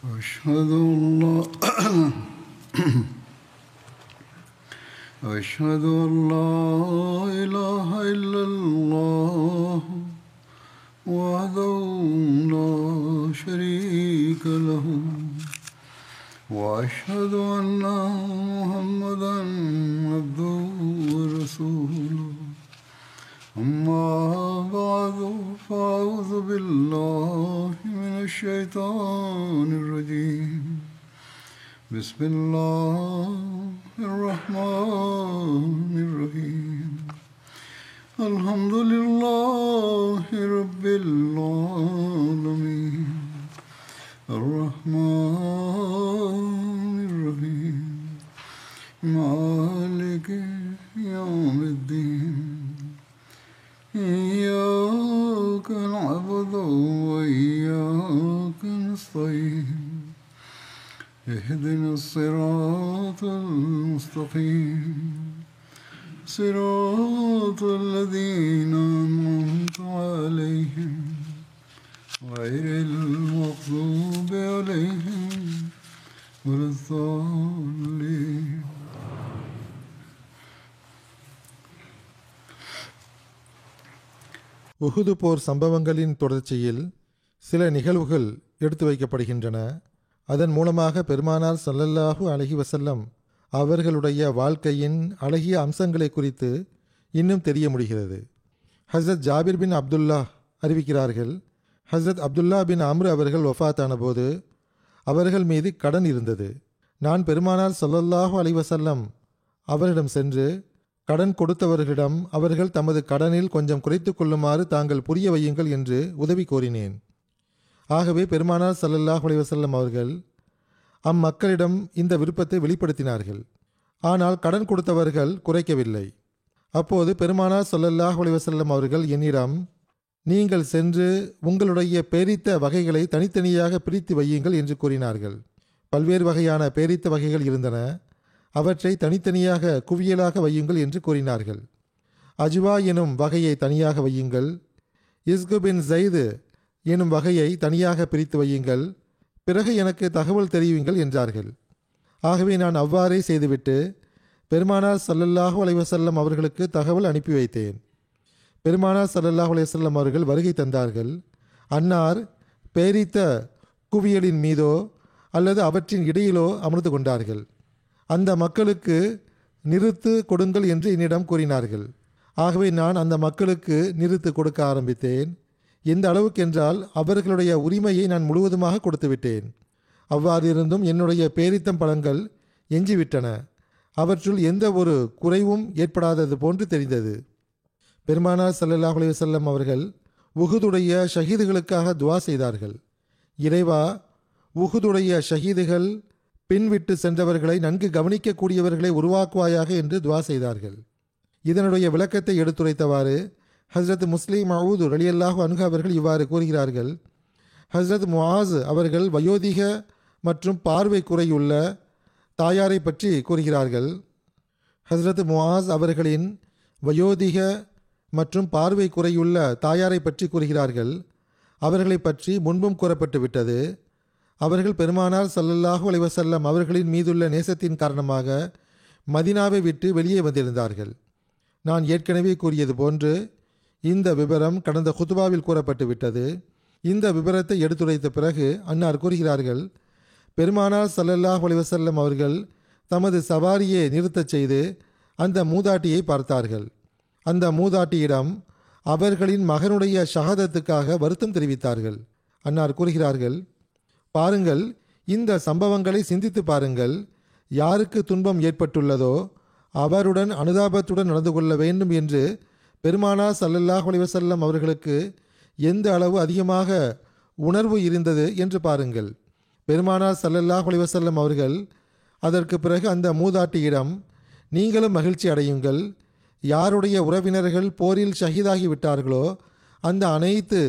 أشهد أن لا أشهد أن لا إله إلا الله وحده لا شريك له وأشهد أن محمدا عبده ورسوله أما بعد فأعوذ بالله من الشيطان الرجيم بسم الله الرحمن الرحيم الحمد لله رب العالمين الرحمن الرحيم مالك يوم الدين إياك نعبد وإياك نستعين اهدنا الصراط المستقيم صراط الذين أنعمت عليهم غير المغضوب عليهم ولا الضالين. உஹுது போர் சம்பவங்களின் தொடர்ச்சியில் சில நிகழ்வுகள் எடுத்து வைக்கப்படுகின்றன. அதன் மூலமாக பெருமானார் ஸல்லல்லாஹு அலைஹி வஸல்லம் அவர்களுடைய வாழ்க்கையின் அழகிய அம்சங்களை குறித்து இன்னும் தெரிய முடிகிறது. ஹஸ்ரத் ஜாபிர் பின் அப்துல்லா அறிவிக்கிறார்கள், ஹஸ்ரத் அப்துல்லா பின் அம்ர் அவர்கள் வஃபாத்தான போது அவர்கள் மீது கடன் இருந்தது. நான் பெருமானார் ஸல்லல்லாஹு அலைஹி வஸல்லம் அவரிடம் சென்று கடன் கொடுத்தவர்களிடம் அவர்கள் தமது கடனில் கொஞ்சம் குறைத்து கொள்ளுமாறு தாங்கள் புரிய வையுங்கள் என்று உதவி கோரினேன். ஆகவே பெருமானார் ஸல்லல்லாஹு அலைஹி வஸல்லம் அவர்கள் அம்மக்களிடம் இந்த விருப்பத்தை வெளிப்படுத்தினார்கள். ஆனால் கடன் கொடுத்தவர்கள் குறைக்கவில்லை. அப்போது பெருமானார் ஸல்லல்லாஹு அலைஹி வஸல்லம் அவர்கள் என்னிடம், நீங்கள் சென்று உங்களுடைய பேரித்த வகைகளை தனித்தனியாக பிரித்து வையுங்கள் என்று கூறினார்கள். பல்வேறு வகையான பேரித்த வகைகள் இருந்தன. அவற்றை தனித்தனியாக குவியலாக வையுங்கள் என்று கூறினார்கள். அஜ்வா எனும் வகையை தனியாக வையுங்கள், இஸ்கு பின் ஸைது எனும் வகையை தனியாக பிரித்து வையுங்கள், பிறகு எனக்கு தகவல் தெரிவியுங்கள் என்றார்கள். ஆகவே நான் அவ்வாறே செய்துவிட்டு பெருமானார் ஸல்லல்லாஹு அலைஹி வஸல்லம் அவர்களுக்கு தகவல் அனுப்பி வைத்தேன். பெருமானார் ஸல்லல்லாஹு அலைஹி வஸல்லம் அவர்கள் வருகை தந்தார்கள். அன்னார் பேரித்த குவியலின் மீதோ அல்லது அவற்றின் இடையிலோ அமர்ந்து கொண்டார்கள். அந்த மக்களுக்கு நிறுத்து கொடுங்கள் என்று என்னிடம் கூறினார்கள். ஆகவே நான் அந்த மக்களுக்கு நிறுத்து கொடுக்க ஆரம்பித்தேன். எந்த அளவுக்கென்றால் அவர்களுடைய உரிமையை நான் முழுவதுமாக கொடுத்துவிட்டேன். அவ்வாறு இருந்தும் என்னுடைய பேரித்தம் பழங்கள் எஞ்சிவிட்டன. அவற்றுள் எந்த ஒரு குறைவும் ஏற்படாதது போன்று தெரிந்தது. பெருமானார் ஸல்லல்லாஹு அலைஹி வஸல்லம் அவர்கள் உஹுதுடைய ஷஹீதுகளுக்காக துவா செய்தார்கள். இறைவா, உஹுதுடைய ஷஹீதுகள் பின்விட்டு சென்றவர்களை நன்கு கவனிக்கக்கூடியவர்களை உருவாக்குவாயாக என்று துவா செய்தார்கள். இதனுடைய விளக்கத்தை எடுத்துரைத்தவாறு ஹஸ்ரத் முஸ்லிம் மஊத் ரலியல்லாஹு அன்ஹு அவர்கள் இவ்வாறு கூறுகிறார்கள். ஹஸ்ரத் முஆஸ் அவர்கள் வயோதிக மற்றும் பார்வை குறையுள்ள தாயாரை பற்றி கூறுகிறார்கள். ஹஸ்ரத் முஆஸ் அவர்களின் வயோதிக மற்றும் பார்வை குறையுள்ள தாயாரை பற்றி கூறுகிறார்கள். அவர்களை பற்றி முன்பும் கூறப்பட்டு விட்டது. அவர்கள் பெருமானார் ஸல்லல்லாஹு அலைஹி வஸல்லம் அவர்களின் மீதுள்ள நேசத்தின் காரணமாக மதீனாவை விட்டு வெளியே வந்திருந்தார்கள். நான் ஏற்கனவே கூறியது போன்று இந்த விபரம் கடந்த குத்பாவில் கூறப்பட்டு விட்டது. இந்த விபரத்தை எடுத்துரைத்த பிறகு அன்னார் கூறுகிறார்கள், பெருமானார் ஸல்லல்லாஹு அலைஹி வஸல்லம் அவர்கள் தமது சவாரியை நிறுத்தச் செய்து அந்த மூதாட்டியை பார்த்தார்கள். அந்த மூதாட்டியிடம் அவர்களின் மகனுடைய ஷஹாதத்துக்காக வருத்தம் தெரிவித்தார்கள். அன்னார் கூறுகிறார்கள், பாருங்கள், இந்த சம்பவங்களை சிந்தித்து பாருங்கள். யாருக்கு துன்பம் ஏற்பட்டுள்ளதோ அவருடன் அனுதாபத்துடன் நடந்து கொள்ள வேண்டும் என்று பெருமானார் ஸல்லல்லாஹு அலைஹி வஸல்லம் அவர்களுக்கு எந்த அளவு அதிகமாக உணர்வு இருந்தது என்று பாருங்கள். பெருமானார் ஸல்லல்லாஹு அலைஹி வஸல்லம் அவர்கள் அதற்கு பிறகு அந்த மூதாட்டியிடம், நீங்களும் மகிழ்ச்சி அடையுங்கள், யாருடைய உறவினர்கள் போரில் ஷஹீதாகி விட்டார்களோ அந்த அனைத்து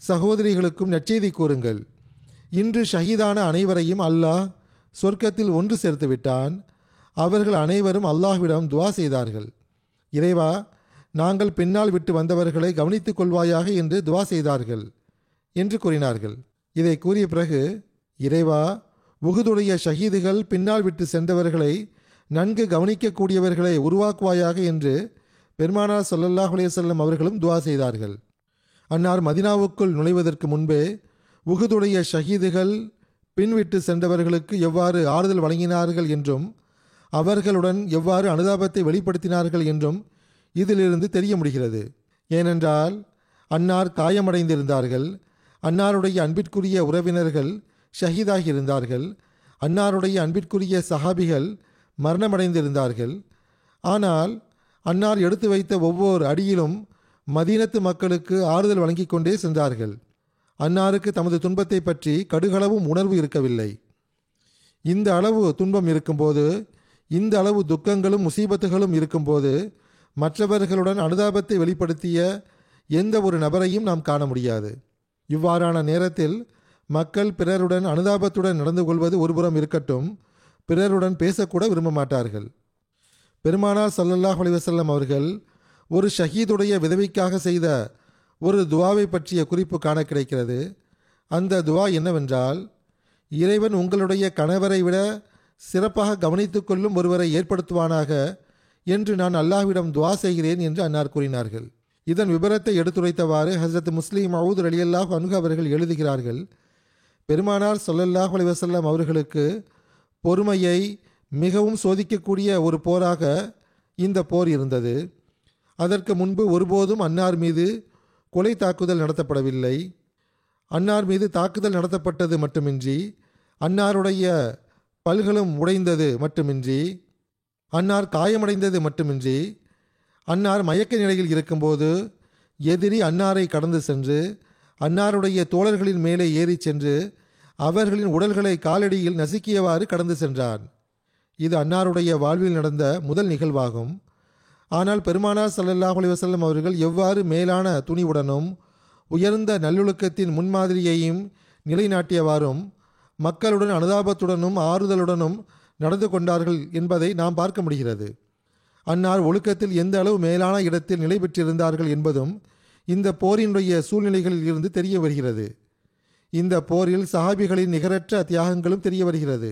சகோதரிகளுக்கும் நற்செய்தி கூறுங்கள். இன்று ஷஹீதான அனைவரையும் அல்லாஹ் சொர்க்கத்தில் ஒன்று சேர்த்து விட்டான். அவர்கள் அனைவரும் அல்லாஹ்விடம் துவா செய்தார்கள், இறைவா, நாங்கள் பின்னால் விட்டு வந்தவர்களை கவனித்துக் கொள்வாயாக என்று துவா செய்தார்கள் என்று கூறினார்கள். இதை கூறிய பிறகு, இறைவா, உஹுதுடைய ஷஹீதுகள் பின்னால் விட்டு சென்றவர்களை நன்கு கவனிக்கக்கூடியவர்களை உருவாக்குவாயாக என்று பெருமானார் ஸல்லல்லாஹு அலைஹி வஸல்லம் அவர்களும் துஆ செய்தார்கள். அன்னார் மதினாவுக்குள் நுழைவதற்கு முன்பே உஹுதுடைய ஷஹீதுகள் பின்விட்டு சென்றவர்களுக்கு எவ்வாறு ஆறுதல் வழங்கினார்கள் என்றும் அவர்களுடன் எவ்வாறு அனுதாபத்தை வெளிப்படுத்தினார்கள் என்றும் இதிலிருந்து தெரிய முடிகிறது. ஏனென்றால் அன்னார் காயமடைந்திருந்தார்கள், அன்னாருடைய அன்பிற்குரிய உறவினர்கள் ஷஹீதாகி இருந்தார்கள், அன்னாருடைய அன்பிற்குரிய சஹாபிகள் மரணமடைந்திருந்தார்கள். ஆனால் அன்னார் எடுத்து வைத்த ஒவ்வொரு அடியிலும் மதீனத்து மக்களுக்கு ஆறுதல் வழங்கிக் கொண்டே சென்றார்கள். அன்னாருக்கு தமது துன்பத்தை பற்றி கடுகளவும் உணர்வு இருக்கவில்லை. இந்த அளவு துன்பம் இருக்கும்போது, இந்த அளவு துக்கங்களும் முசீபத்துகளும் இருக்கும்போது மற்றவர்களுடன் அனுதாபத்தை வெளிப்படுத்திய எந்த ஒரு நபரையும் நாம் காண முடியாது. இவ்வாறான நேரத்தில் மக்கள் பிறருடன் அனுதாபத்துடன் நடந்து கொள்வது ஒருபுறம் இருக்கட்டும், பிறருடன் பேசக்கூட விரும்ப மாட்டார்கள். பெருமானார் ஸல்லல்லாஹு அலைஹி வஸல்லம் அவர்கள் ஒரு ஷஹீதுடைய விதவைக்காக செய்த ஒரு துவாவை பற்றிய குறிப்பு காண கிடைக்கிறது. அந்த துவா என்னவென்றால், இறைவன் உங்களுடைய கணவரை விட சிறப்பாக கவனித்துக் கொள்ளும் ஒருவரை ஏற்படுத்துவானாக என்று நான் அல்லாஹ்விடம் துவா செய்கிறேன் என்று அன்னார் கூறினார்கள். இதன் விபரத்தை எடுத்துரைத்தவாறு ஹஸ்ரத் முஸ்லிம் மவுத் ரலியல்லாஹு அன்ஹு அவர்கள் எழுதுகிறார்கள், பெருமானார் ஸல்லல்லாஹு அலைஹி வஸல்லம் அவர்களுக்கு பொறுமையை மிகவும் சோதிக்கக்கூடிய ஒரு போராக இந்த போர் இருந்தது. அதற்கு முன்பு ஒருபோதும் அன்னார் மீது கொலை தாக்குதல் நடத்தப்படவில்லை. அன்னார் மீது தாக்குதல் நடத்தப்பட்டது மட்டுமின்றி, அன்னாருடைய பல்களும் உடைந்தது மட்டுமின்றி, அன்னார் காயமடைந்தது மட்டுமின்றி, அன்னார் மயக்க நிலையில் இருக்கும்போது எதிரி அன்னாரை கடந்து சென்று அன்னாருடைய தோழர்களின் மேலே ஏறி சென்று அவர்களின் உடல்களை காலடியில் நசுக்கியவாறு கடந்து சென்றான். இது அன்னாருடைய வாழ்வில் நடந்த முதல் நிகழ்வாகும். ஆனால் பெருமானார் ஸல்லல்லாஹு அலைஹி வஸல்லம் அவர்கள் எவ்வாறு மேலான துணிவுடனும் உயர்ந்த நல்லொழுக்கத்தின் முன்மாதிரியையும் நிலைநாட்டியவாறும் மக்களுடன் அனுதாபத்துடனும் ஆறுதலுடனும் நடந்து கொண்டார்கள் என்பதை நாம் பார்க்க முடிகிறது. அன்னார் ஒழுக்கத்தில் எந்த அளவு மேலான இடத்தில் நிலை பெற்றிருந்தார்கள் என்பதும் இந்த போரினுடைய சூழ்நிலைகளில் இருந்து தெரிய வருகிறது. இந்த போரில் சஹாபிகளின் நிகரற்ற தியாகங்களும் தெரிய வருகிறது.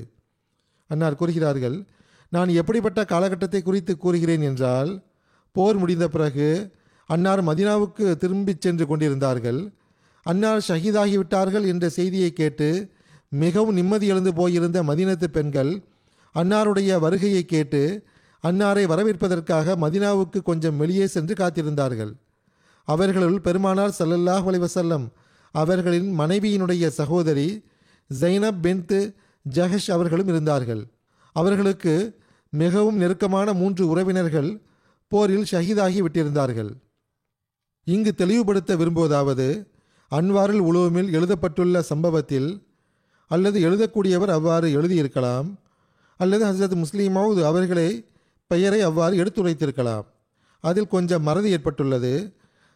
அன்னார் கூறுகிறார்கள், நான் எப்படிப்பட்ட காலகட்டத்தை குறித்து கூறுகிறேன் என்றால், போர் முடிந்த பிறகு அன்னார் மதீனாவுக்கு திரும்பிச் சென்று கொண்டிருந்தார்கள். அன்னார் ஷஹீதாகிவிட்டார்கள் என்ற செய்தியை கேட்டு மிகவும் நிம்மதி எழுந்து போயிருந்த மதீனத்து பெண்கள் அன்னாருடைய வருகையை கேட்டு அன்னாரை வரவேற்பதற்காக மதீனாவுக்கு கொஞ்சம் வெளியே சென்று காத்திருந்தார்கள். அவர்களுள் பெருமானார் ஸல்லல்லாஹு அலைஹி வஸல்லம் அவர்களின் மனைவியினுடைய சகோதரி ஸைனப் பின்த் ஜஹஷ் அவர்களும் இருந்தார்கள். அவர்களுக்கு மிகவும் நெருக்கமான 3 உறவினர்கள் போரில் ஷஹீதாகி விட்டிருந்தார்கள். இங்கு தெளிவுபடுத்த விரும்புவதாவது, அன்வாருல் உலூமில் எழுதப்பட்டுள்ள சம்பவத்தில் அல்லது எழுதக்கூடியவர் அவ்வாறு எழுதியிருக்கலாம், அல்லது ஹஸ்ரத் முஸ்லிம் மவுத் அவர்களே பெயரை அவ்வாறு எடுத்துரைத்திருக்கலாம். அதில் கொஞ்சம் மறதி ஏற்பட்டுள்ளது.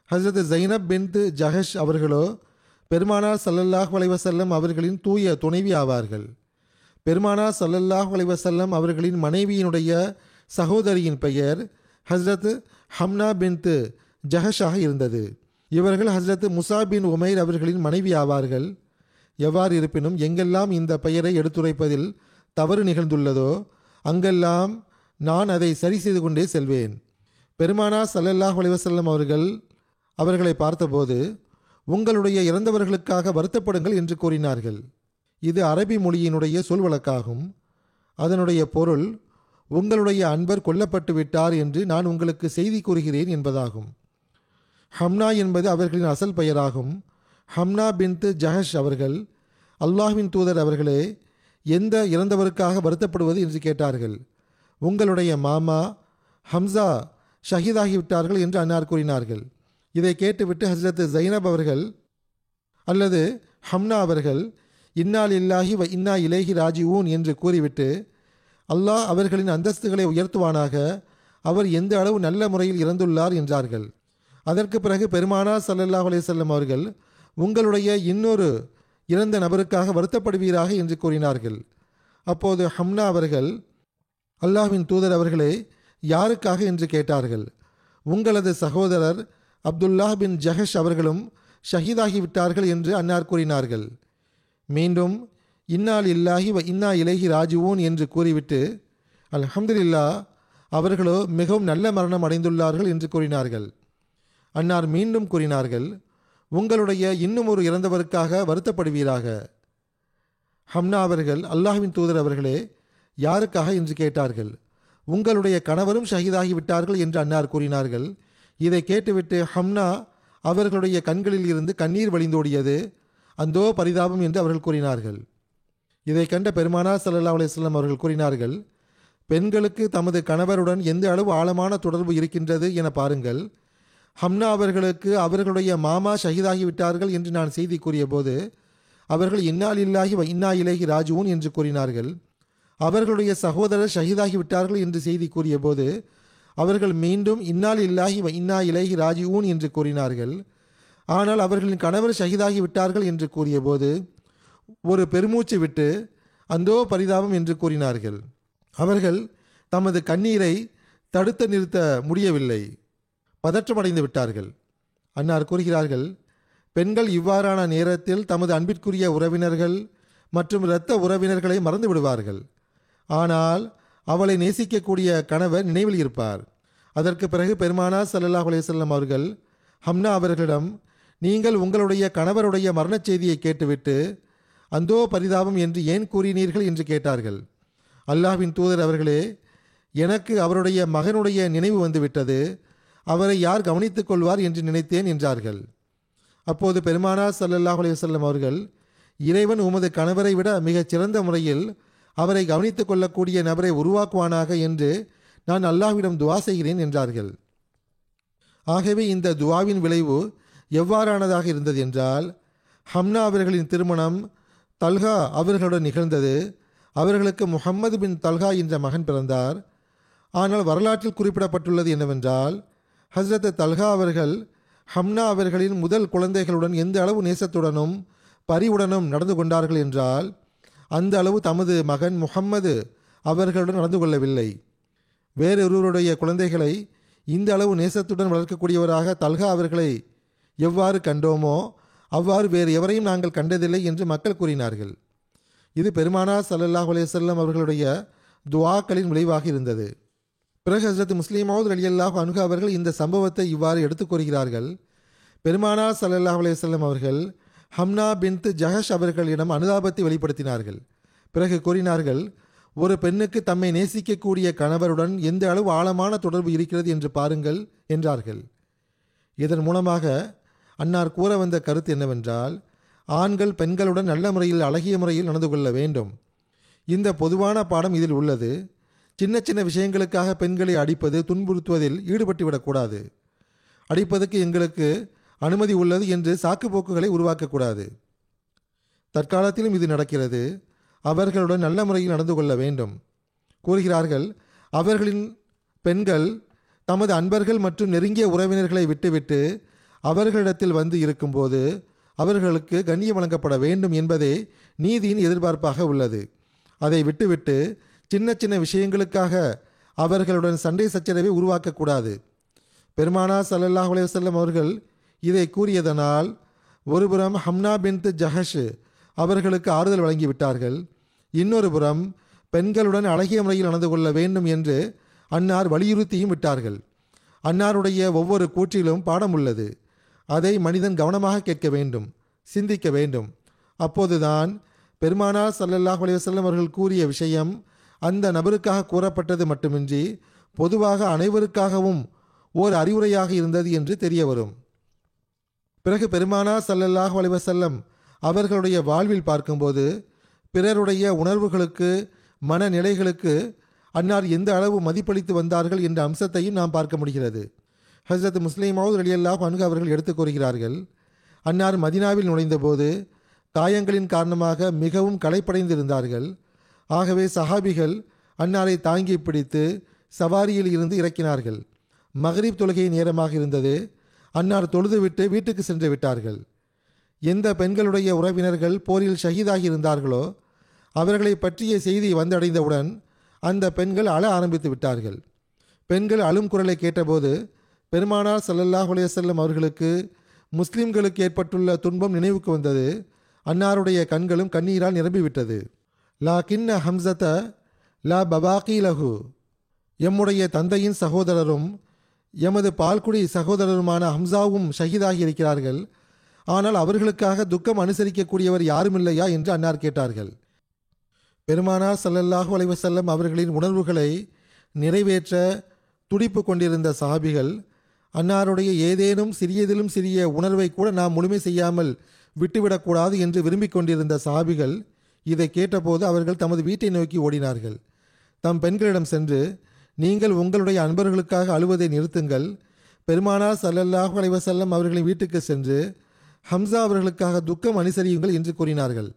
ஹஸ்ரத் ஸைனப் பின்த் ஜஹஷ் அவர்களோ பெருமானார் ஸல்லல்லாஹு அலைஹி வஸல்லம் அவர்களின் தூய துணைவி ஆவார்கள். பெருமானார் ஸல்லல்லாஹு அலைஹி வஸல்லம் அவர்களின் மனைவியினுடைய சகோதரியின் பெயர் ஹஸ்ரத் ஹம்னா பின்த் ஜஹஷாக இருந்தது. இவர்கள் ஹஸ்ரத் முசா பின் உமைர் அவர்களின் மனைவி ஆவார்கள். எவ்வாறு இருப்பினும் எங்கெல்லாம் இந்த பெயரை எடுத்துரைப்பதில் தவறு நிகழ்ந்துள்ளதோ அங்கெல்லாம் நான் அதை சரி செய்து கொண்டே செல்வேன். பெருமானார் ஸல்லல்லாஹு அலைஹி வஸல்லம் அவர்களை பார்த்தபோது, உங்களுடைய இறந்தவர்களுக்காக வருத்தப்படுங்கள் என்று கூறினார்கள். இது அரபி மொழியினுடைய சொல் வழக்காகும். அதனுடைய பொருள், உங்களுடைய அன்பர் கொல்லப்பட்டு விட்டார் என்று நான் உங்களுக்கு செய்தி கூறுகிறேன் என்பதாகும். ஹம்னா என்பது அவர்களின் அசல் பெயராகும். ஹம்னா பின்த் ஜஹஷ் அவர்கள், அல்லாஹ்வின் தூதர் அவர்களே, எந்த இறந்தவருக்காக வருத்தப்படுவது என்று கேட்டார்கள். உங்களுடைய மாமா ஹம்சா ஷஹீதாகிவிட்டார்கள் என்று அன்னார் கூறினார்கள். இதை கேட்டுவிட்டு ஹஸ்ரத் ஸைனப் அவர்கள் அல்லது ஹம்னா அவர்கள் இன்னா லில்லாஹி வ இன்னா இலைஹி ராஜிஊன் என்று கூறிவிட்டு, அல்லாஹ் அவர்களின் அந்தஸ்துகளை உயர்த்துவானாக, அவர் எந்த அளவு நல்ல முறையில் இறந்துள்ளார் என்றார்கள். அதற்கு பிறகு பெருமானார் ஸல்லல்லாஹு அலைஹி வஸல்லம் அவர்கள், உங்களுடைய இன்னொரு இறந்த நபருக்காக வருத்தப்படுவீராக என்று கூறினார்கள். அப்போது ஹம்னா அவர்கள், அல்லாஹ்வின் தூதர் அவர்களே, யாருக்காக என்று கேட்டார்கள். உங்களது சகோதரர் அப்துல்லாஹ் பின் ஜஹஷ் அவர்களும் ஷஹீதாகிவிட்டார்கள் என்று அன்னார் கூறினார்கள். மீண்டும், இன்னா லில்லாஹி வ இன்னா இலைஹி ராஜிஊன் என்று கூறிவிட்டு அல்ஹம்துலில்லாஹ் அவர்களோ மிகவும் நல்ல மரணம் அடைந்துள்ளார்கள் என்று கூறினார்கள். அன்னார் மீண்டும் கூறினார்கள், உங்களுடைய இன்னும் ஒரு இறந்தவருக்காக வருத்தப்படுவீராக. ஹம்னா அவர்கள், அல்லாஹ்வின் தூதர் அவர்களே, யாருக்காக என்று கேட்டார்கள். உங்களுடைய கணவரும் ஷஹீதாகி விட்டார்கள் என்று அன்னார் கூறினார்கள். இதை கேட்டுவிட்டு ஹம்னா அவர்களுடைய கண்களில் இருந்து கண்ணீர் வழிந்தோடியது. அந்தோ பரிதாபம் என்று அவர்கள் கூறினார்கள். இதை கண்ட பெருமானார் ஸல்லல்லாஹு அலைஹி வஸல்லம் அவர்கள் கூறினார்கள், பெண்களுக்கு தமது கணவருடன் எந்த அளவு ஆழமான தொடர்பு இருக்கின்றது என பாருங்கள். ஹம்னா அவர்களுக்கு அவர்களுடைய மாமா ஷஹீதாகிவிட்டார்கள் என்று நான் செய்தி கூறிய போது அவர்கள் இன்னா லில்லாஹி வ இன்னா இலைஹி ராஜிஊன் என்று கூறினார்கள். அவர்களுடைய சகோதரர் ஷஹீதாகிவிட்டார்கள் என்று செய்தி கூறிய போது அவர்கள் மீண்டும் இன்னா லில்லாஹி வ இன்னா இலைஹி ராஜிஊன் என்று கூறினார்கள். ஆனால் அவர்களின் கணவர் ஷஹீதாகிவிட்டார்கள் என்று கூறிய போது ஒரு பெருமூச்சு விட்டு அந்தோ பரிதாபம் என்று கூறினார்கள். அவர்கள் தமது கண்ணீரை தடுத்து நிறுத்த முடியவில்லை, பதற்றமடைந்து விட்டார்கள். அன்னார் கூறுகிறார்கள், பெண்கள் இவ்வாறான நேரத்தில் தமது அன்பிற்குரிய உறவினர்கள் மற்றும் இரத்த உறவினர்களை மறந்து விடுவார்கள். ஆனால் அவளை நேசிக்கக்கூடிய கணவர் நினைவில் இருப்பார். அதற்கு பிறகு பெருமானார் ஸல்லல்லாஹு அலைஹி வஸல்லம் அவர்கள் ஹம்னா அவர்களிடம், நீங்கள் உங்களுடைய கணவருடைய மரணச் செய்தியை கேட்டுவிட்டு அந்தோ பரிதாபம் என்று ஏன் கூறினீர்கள் என்று கேட்டார்கள். அல்லாஹ்வின் தூதர் அவர்களே, எனக்கு அவருடைய மகனுடைய நினைவு வந்துவிட்டது, அவரை யார் கவனித்துக் கொள்வார் என்று நினைத்தேன் என்றார்கள். அப்போது பெருமானார் ஸல்லல்லாஹு அலைஹி வஸல்லம் அவர்கள், இறைவன் உமது கணவரை விட மிகச் சிறந்த முறையில் அவரை கவனித்துக் கொள்ளக்கூடிய நபரை உருவாக்குவானாக என்று நான் அல்லாஹ்விடம் துவா செய்கிறேன் என்றார்கள். ஆகவே இந்த துவாவின் விளைவு எவ்வாறானதாக இருந்தது என்றால், ஹம்னா அவர்களின் திருமணம் தல்ஹா அவர்களுடன் நிகழ்ந்தது. அவர்களுக்கு முஹம்மது பின் தல்ஹா என்ற மகன் பிறந்தார். ஆனால் வரலாற்றில் குறிப்பிடப்பட்டுள்ளது என்னவென்றால், ஹஸ்ரத் தல்ஹா அவர்கள் ஹம்னா அவர்களின் முதல் குழந்தைகளுடன் எந்த அளவு நேசத்துடனும் பரிவுடனும் நடந்து கொண்டார்கள் என்றால், அந்த அளவு தமது மகன் முஹம்மது அவர்களுடன் நடந்து கொள்ளவில்லை. வேறொருவருடைய குழந்தைகளை இந்த அளவு நேசத்துடன் வளர்க்கக்கூடியவராக தல்ஹா அவர்களை எவ்வாறு கண்டோமோ அவ்வாறு வேறு எவரையும் நாங்கள் கண்டதில்லை என்று மக்கள் கூறினார்கள். இது பெருமானார் ஸல்லல்லாஹு அலைஹி வஸல்லம் அவர்களுடைய துஆக்களின் விளைவாக இருந்தது. பிறகு ஹஸ்ரத் முஸ்லிம் மவ்ஊத் ரலியல்லாஹு அன்ஹு அவர்கள் இந்த சம்பவத்தை இவ்வாறு எடுத்துக் கூறுகிறார்கள். பெருமானார் ஸல்லல்லாஹு அலைஹி வஸல்லம் அவர்கள் ஹம்னா பின்த் ஜஹஷ் அவர்களிடம் அனுதாபத்தை வெளிப்படுத்தினார்கள். பிறகு கூறினார்கள், ஒரு பெண்ணுக்கு தம்மை நேசிக்கக்கூடிய கணவருடன் எந்த அளவு ஆழமான தொடர்பு இருக்கிறது என்று பாருங்கள் என்றார்கள். இதன் மூலமாக அன்னார் கூற வந்த கருத்து என்னவென்றால், ஆண்கள் பெண்களுடன் நல்ல முறையில் அழகிய முறையில் நடந்து கொள்ள வேண்டும். இந்த பொதுவான பாடம் இதில் உள்ளது. சின்ன சின்ன விஷயங்களுக்காக பெண்களை அடிப்பது, துன்புறுத்துவதில் ஈடுபட்டுவிடக்கூடாது. அடிப்பதற்கு எங்களுக்கு அனுமதி உள்ளது என்று சாக்குப்போக்குகளை உருவாக்கக்கூடாது. தற்காலத்திலும் இது நடக்கிறது. அவர்களுடன் நல்ல முறையில் நடந்து கொள்ள வேண்டும். கூறுகிறார்கள், அவர்களின் பெண்கள் தமது அன்பர்கள் மற்றும் நெருங்கிய உறவினர்களை விட்டுவிட்டு அவர்களிடத்தில் வந்து இருக்கும்போது அவர்களுக்கு கண்ணியம் வழங்கப்பட வேண்டும் என்பதே நீதியின் எதிர்பார்ப்பாக உள்ளது. அதை விட்டுவிட்டு சின்ன சின்ன விஷயங்களுக்காக அவர்களுடன் சண்டை சச்சரவை உருவாக்கக்கூடாது. பெருமானார் ஸல்லல்லாஹு அலைஹி வஸல்லம் அவர்கள் இதை கூறியதனால் ஒருபுறம் ஹம்னா பின்த் ஜஹஷ் அவர்களுக்கு ஆறுதல் வழங்கிவிட்டார்கள். இன்னொரு புறம் பெண்களுடன் அழகிய முறையில் நடந்து கொள்ள வேண்டும் என்று அன்னார் வலியுறுத்தியும் விட்டார்கள். அன்னாருடைய ஒவ்வொரு கூற்றிலும் பாடம் உள்ளது. அதை மனிதன் கவனமாக கேட்க வேண்டும், சிந்திக்க வேண்டும். அப்போதுதான் பெருமானார் ஸல்லல்லாஹு அலைஹி வஸல்லம் அவர்கள் கூறிய விஷயம் அந்த நபருக்காக கூறப்பட்டது மட்டுமின்றி பொதுவாக அனைவருக்காகவும் ஓர் அறிவுரையாக இருந்தது என்று தெரிய வரும். பிறகு பெருமானார் ஸல்லல்லாஹு அலைஹி வஸல்லம் அவர்களுடைய வாழ்வில் பார்க்கும்போது பிறருடைய உணர்வுகளுக்கு, மனநிலைகளுக்கு அன்னார் எந்த அளவு மதிப்பளித்து வந்தார்கள் என்ற அம்சத்தையும் நாம் பார்க்க முடிகிறது. ஹஸ்ரத் முஸ்லிம் மவ்ஊத் ரலியல்லாஹு அன்ஹு அவர்கள் எடுத்துக் கூறுகிறார்கள், அன்னார் மதீனாவில் நுழைந்தபோது காயங்களின் காரணமாக மிகவும் களைப்படைந்திருந்தார்கள். ஆகவே சஹாபிகள் அன்னாரை தாங்கி பிடித்து சவாரியில் இருந்து இறக்கினார்கள். மக்ரிப் தொழுகை நேரமாக இருந்தது. அன்னார் தொழுதுவிட்டு வீட்டுக்கு சென்று விட்டார்கள். எந்த பெண்களுடைய உறவினர்கள் போரில் ஷஹீதாகி இருந்தார்களோ அவர்களை பற்றிய செய்தி வந்தடைந்தவுடன் அந்த பெண்கள் அழ ஆரம்பித்து விட்டார்கள். பெண்கள் அழும் குரலை கேட்டபோது பெருமானார் ஸல்லல்லாஹு அலைஹி வஸல்லம் அவர்களுக்கு முஸ்லிம்களுக்கு ஏற்பட்டுள்ள துன்பம் நினைவுக்கு வந்தது. அன்னாருடைய கண்களும் கண்ணீரால் நிரம்பிவிட்டது. லா கின்ன ஹம்சத லா பபாக்கி லஹு, எம்முடைய தந்தையின் சகோதரரும் எமது பால்குடி சகோதரருமான ஹம்சாவும் ஷஹீதாகி இருக்கிறார்கள். ஆனால் அவர்களுக்காக துக்கம் அனுசரிக்கக்கூடியவர் யாருமில்லையா என்று அன்னார் கேட்டார்கள். பெருமானார் ஸல்லல்லாஹு அலைஹி வஸல்லம் அவர்களின் உணர்வுகளை நிறைவேற்ற துடிப்பு கொண்டிருந்த சஹாபிகள், அன்னாருடைய ஏதேனும் சிறியதிலும் சிறிய உணர்வை கூட நாம் முழுமை செய்யாமல் விட்டுவிடக்கூடாது என்று விரும்பிக் கொண்டிருந்த சஹாபிகள் இதை கேட்டபோது அவர்கள் தமது வீட்டை நோக்கி ஓடினார்கள். தம் பெண்களிடம் சென்று, நீங்கள் உங்களுடைய அன்பர்களுக்காக அழுவதை நிறுத்துங்கள், பெருமானார் ஸல்லல்லாஹு அலைஹி வஸல்லம் அவர்களின் வீட்டுக்கு சென்று ஹம்சா அவர்களுக்காக துக்கம் அனுசரியுங்கள் என்று கூறினார்கள்.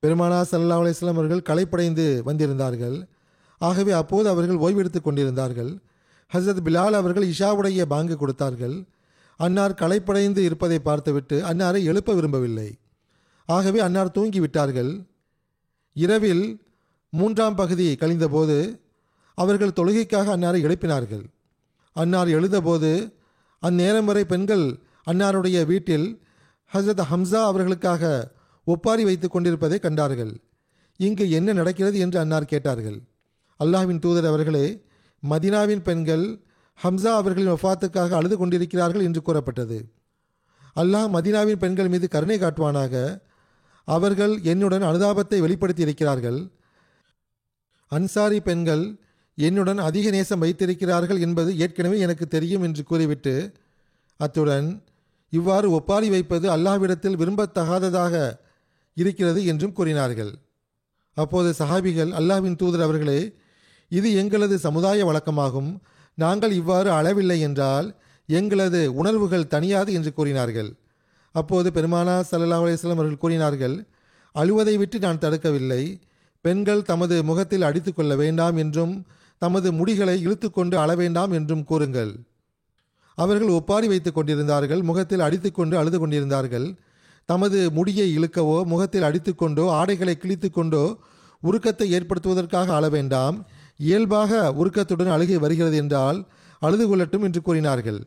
பெருமானார் ஸல்லல்லாஹு அலைஹி வஸல்லம் அவர்கள் களைப்படைந்து வந்திருந்தார்கள். ஆகவே அப்போது அவர்கள் ஓய்வெடுத்துக் கொண்டிருந்தார்கள். ஹஸரத் பிலால் அவர்கள் இஷாவுடைய பாங்கு கொடுத்தார்கள். அன்னார் களைப்படைந்து இருப்பதை பார்த்துவிட்டு அன்னாரை எழுப்ப விரும்பவில்லை. ஆகவே அன்னார் தூங்கிவிட்டார்கள். இரவில் 3ஆம் பகுதி கழிந்தபோது அவர்கள் தொழுகைக்காக அன்னாரை எழுப்பினார்கள். அன்னார் எழுந்தபோது அந்நேரம் வரை பெண்கள் அன்னாருடைய வீட்டில் ஹஸரத் ஹம்சா அவர்களுக்காக ஒப்பாரி வைத்து கொண்டிருப்பதை கண்டார்கள். இங்கு என்ன நடக்கிறது என்று அன்னார் கேட்டார்கள். அல்லாஹ்வின் தூதர் அவர்களே, மதினாவின் பெண்கள் ஹம்சா அவர்களின் வஃபாத்துக்காக அழுது கொண்டிருக்கிறார்கள் என்று கூறப்பட்டது. அல்லாஹ் மதினாவின் பெண்கள் மீது கருணை காட்டுவானாக. அவர்கள் என்னுடன் அனுதாபத்தை வெளிப்படுத்தி இருக்கிறார்கள். அன்சாரி பெண்கள் என்னுடன் அதிக நேசம் வைத்திருக்கிறார்கள் என்பது ஏற்கனவே எனக்கு தெரியும் என்று கூறிவிட்டு, அத்துடன் இவ்வாறு ஒப்பாரி வைப்பது அல்லாஹ்விடத்தில் விரும்பத்தகாததாக இருக்கிறது என்றும் கூறினார்கள். அப்போது சஹாபிகள், அல்லாஹ்வின் தூதர் அவர்களே, இது எங்களது சமுதாய வழக்கமாகும். நாங்கள் இவ்வாறு அழவில்லை என்றால் எங்களது உணர்வுகள் தனியாது என்று கூறினார்கள். அப்போது பெருமானார் ஸல்லல்லாஹு அலைஹி வஸல்லம் அவர்கள் கூறினார்கள், அழுவதை விட்டு நான் தடுக்கவில்லை. பெண்கள் தமது முகத்தில் அடித்து கொள்ள வேண்டாம் என்றும் தமது முடிகளை இழுத்து கொண்டு அழ வேண்டாம் என்றும் கூறுங்கள். அவர்கள் ஒப்பாரி வைத்துக் கொண்டிருந்தார்கள். முகத்தில் அடித்துக்கொண்டு அழுது கொண்டிருந்தார்கள். தமது முடியை இழுக்கவோ முகத்தில் அடித்துக்கொண்டோ ஆடைகளை கிழித்து கொண்டோ உருக்கத்தை ஏற்படுத்துவதற்காக அழ வேண்டாம். இயல்பாக உருக்கத்துடன் அழுகை வருகிறது என்றால் அழுது கொள்ளட்டும் என்று கூறினார்கள்.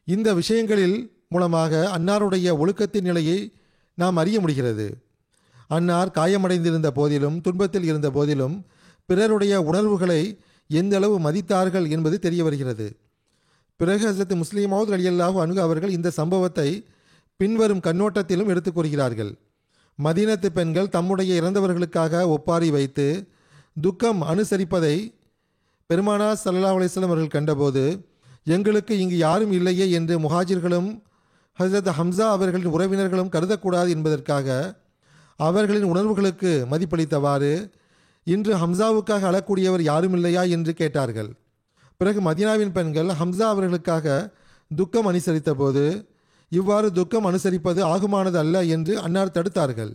இந்த விஷயங்களில் மூலமாக அன்னாருடைய ஒழுக்கத்தின் நிலையை நாம் அறிய முடிகிறது. அன்னார் காயமடைந்திருந்த போதிலும் துன்பத்தில் இருந்த போதிலும் பிறருடைய உணர்வுகளை எந்த அளவு மதித்தார்கள் என்பது தெரிய வருகிறது. பிறகு ஹஸரத் முஸ்லிம் மவ்ஊத் ரலியல்லாஹு அன்ஹு அவர்கள் இந்த சம்பவத்தை பின்வரும் கண்ணோட்டத்திலும் எடுத்துக் கூறுகிறார்கள். மதீனத்து பெண்கள் தம்முடைய இறந்தவர்களுக்காக ஒப்பாரி வைத்து துக்கம் அனுசரிப்பதை பெருமானார் ஸல்லல்லாஹு அலைஹி வஸல்லம் அவர்கள் கண்டபோது, எங்களுக்கு இங்கு யாரும் இல்லையே என்று முஹாஜிர்களும் ஹஸரத் ஹம்சா அவர்களின் உறவினர்களும் கருதக்கூடாது என்பதற்காக அவர்களின் உணர்வுகளுக்கு மதிப்பளித்தவாறு, இன்று ஹம்சாவுக்காக அழக்கூடியவர் யாரும் இல்லையா என்று கேட்டார்கள். பிறகு மதீனாவின் பெண்கள் ஹம்சா அவர்களுக்காக துக்கம் அனுசரித்த போது, இவ்வாறு துக்கம் அனுசரிப்பது ஆகுமானது அல்ல என்று அன்னார் தடுத்தார்கள்.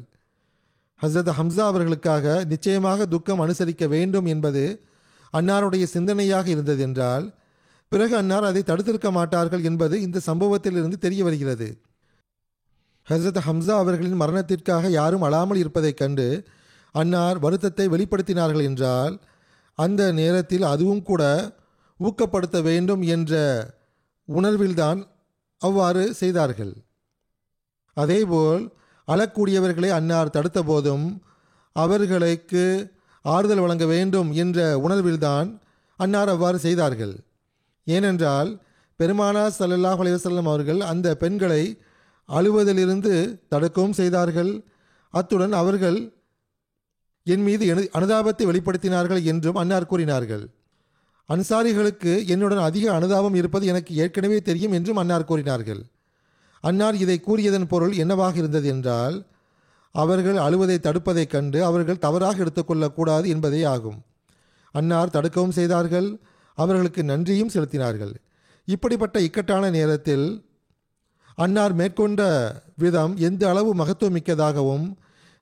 ஹஸரத் ஹம்சா அவர்களுக்காக நிச்சயமாக துக்கம் அனுசரிக்க வேண்டும் என்பது அன்னாருடைய சிந்தனையாக இருந்தது என்றால் பிறகு அன்னார் அதை தடுத்திருக்க மாட்டார்கள் என்பது இந்த சம்பவத்திலிருந்து தெரிய வருகிறது. ஹஸரத் ஹம்சா அவர்களின் மரணத்திற்காக யாரும் அழாமல் இருப்பதைக் கண்டு அன்னார் வருத்தத்தை வெளிப்படுத்தினார்கள் என்றால் அந்த நேரத்தில் அதுவும் கூட ஊக்கப்படுத்த வேண்டும் என்ற உணர்வில்தான் அவ்வாறு செய்தார்கள். அதேபோல் அழக்கூடியவர்களை அன்னார் தடுத்த போதும் அவர்களுக்கு ஆறுதல் வழங்க வேண்டும் என்ற உணர்வில்தான் அன்னார் அவ்வாறு செய்தார்கள். ஏனென்றால் பெருமானார் ஸல்லல்லாஹு அலைஹி வஸல்லம் அவர்கள் அந்த பெண்களை அழுவதிலிருந்து தடுக்கவும் செய்தார்கள். அத்துடன் அவர்கள் என் மீது அனுதாபத்தை வெளிப்படுத்தினார்கள் என்றும் அன்னார் கூறினார்கள். அன்சாரிகளுக்கு என்னுடன் அதிக அனுதாபம் இருப்பது எனக்கு ஏற்கனவே தெரியும் என்றும் அன்னார் கூறினார்கள். அன்னார் இதை கூறியதன் பொருள் என்னவாக இருந்தது என்றால், அவர்கள் அழுவதை தடுப்பதைக் கண்டு அவர்கள் தவறாக எடுத்துக்கொள்ளக்கூடாது என்பதே ஆகும். அன்னார் தடுக்கவும் செய்தார்கள், அவர்களுக்கு நன்றியும் செலுத்தினார்கள். இப்படிப்பட்ட இக்கட்டான நேரத்தில் அன்னார் மேற்கொண்ட விதம் எந்த அளவு மகத்துவமிக்கதாகவும்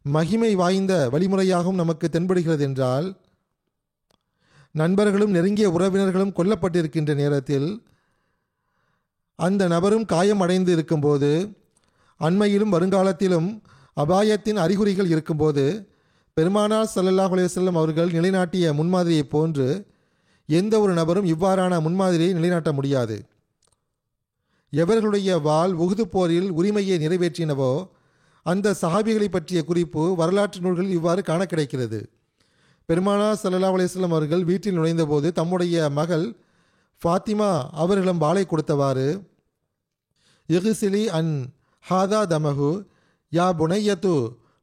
மகிமை வாய்ந்த வழிமுறையாகவும் நமக்கு தென்படுகிறது என்றால், நண்பர்களும் நெருங்கிய உறவினர்களும் கொல்லப்பட்டிருக்கின்ற நேரத்தில் அந்த நபரும் காயம் அடைந்து இருக்கும்போது, அண்மையிலும் வருங்காலத்திலும் அபாயத்தின் அறிகுறிகள் இருக்கும்போது பெருமானார் ஸல்லல்லாஹு அலைஹி வஸல்லம் அவர்கள் நிலைநாட்டிய முன்மாதிரியை போன்று எந்த ஒரு நபரும் இவ்வாறான முன்மாதிரியை நிலைநாட்ட முடியாது. எவர்களுடைய வாள் உஹது போரில் உரிமையை நிறைவேற்றினவோ அந்த சஹாபிகளை பற்றிய குறிப்பு வரலாற்று நூல்களில் இவ்வாறு காண கிடைக்கிறது. பெருமானார் ஸல்லல்லாஹு அலைஹி வஸல்லம் அவர்கள் வீட்டில் நுழைந்தபோது தம்முடைய மகள் ஃபாத்திமா அவர்களிடம் வாளை கொடுத்தவாறு, இஹ்சிலி அன் ஹாதா தமஹு யா புனையத்து